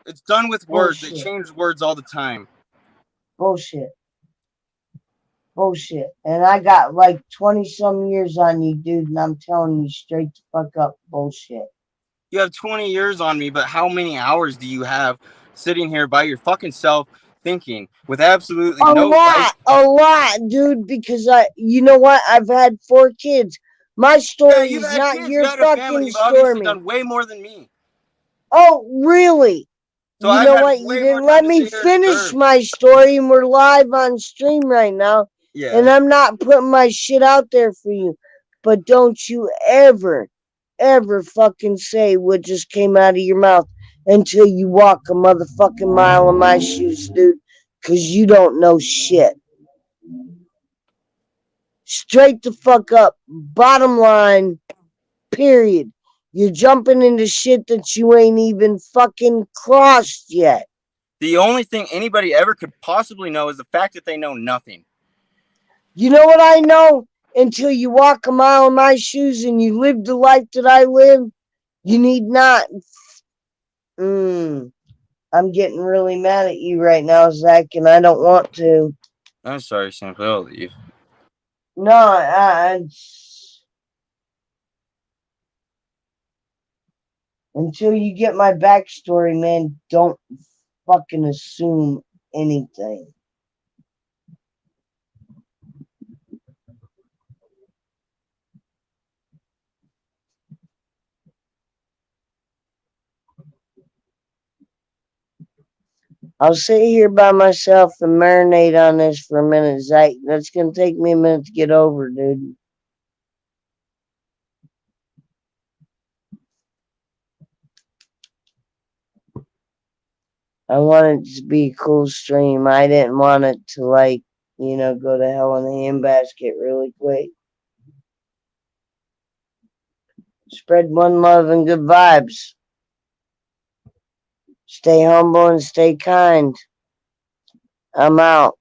It's done with words. They Bullshit. change words all the time. Bullshit. Bullshit. And I got like 20 some years on you, dude, and I'm telling you straight the fuck up bullshit. You have 20 years on me, but how many hours do you have sitting here by your fucking self thinking with absolutely no life? A lot, dude, because you know what? I've had 4 kids. My Yeah, you've story's had not kids, you your had a family, fucking you've obviously story. done way more than me. Oh, really? So You I've know had what? You way more didn't time let to me sit here and finish observe. my story, and we're live on stream right now. And Yeah. I'm not putting my shit out there for you. But don't you ever, ever fucking say what just came out of your mouth until you walk a motherfucking mile in my shoes, dude. Because you don't know shit. Straight the fuck up. Bottom line, period. You're jumping into shit that you ain't even fucking crossed yet. The only thing anybody ever could possibly know is the fact that they know nothing. You know what I know? Until you walk a mile in my shoes and you live the life that I live, you need not. I'm getting really mad at you right now, Zach, and I don't want to. I'm sorry, Sam, but I'll leave. No, until you get my backstory, man, don't fucking assume anything. I'll sit here by myself and marinate on this for a minute, Zach. That's gonna take me a minute to get over, dude. I wanted it to be a cool stream. I didn't want it to, like, go to hell in a handbasket really quick. Spread one love and good vibes. Stay humble and stay kind. I'm out.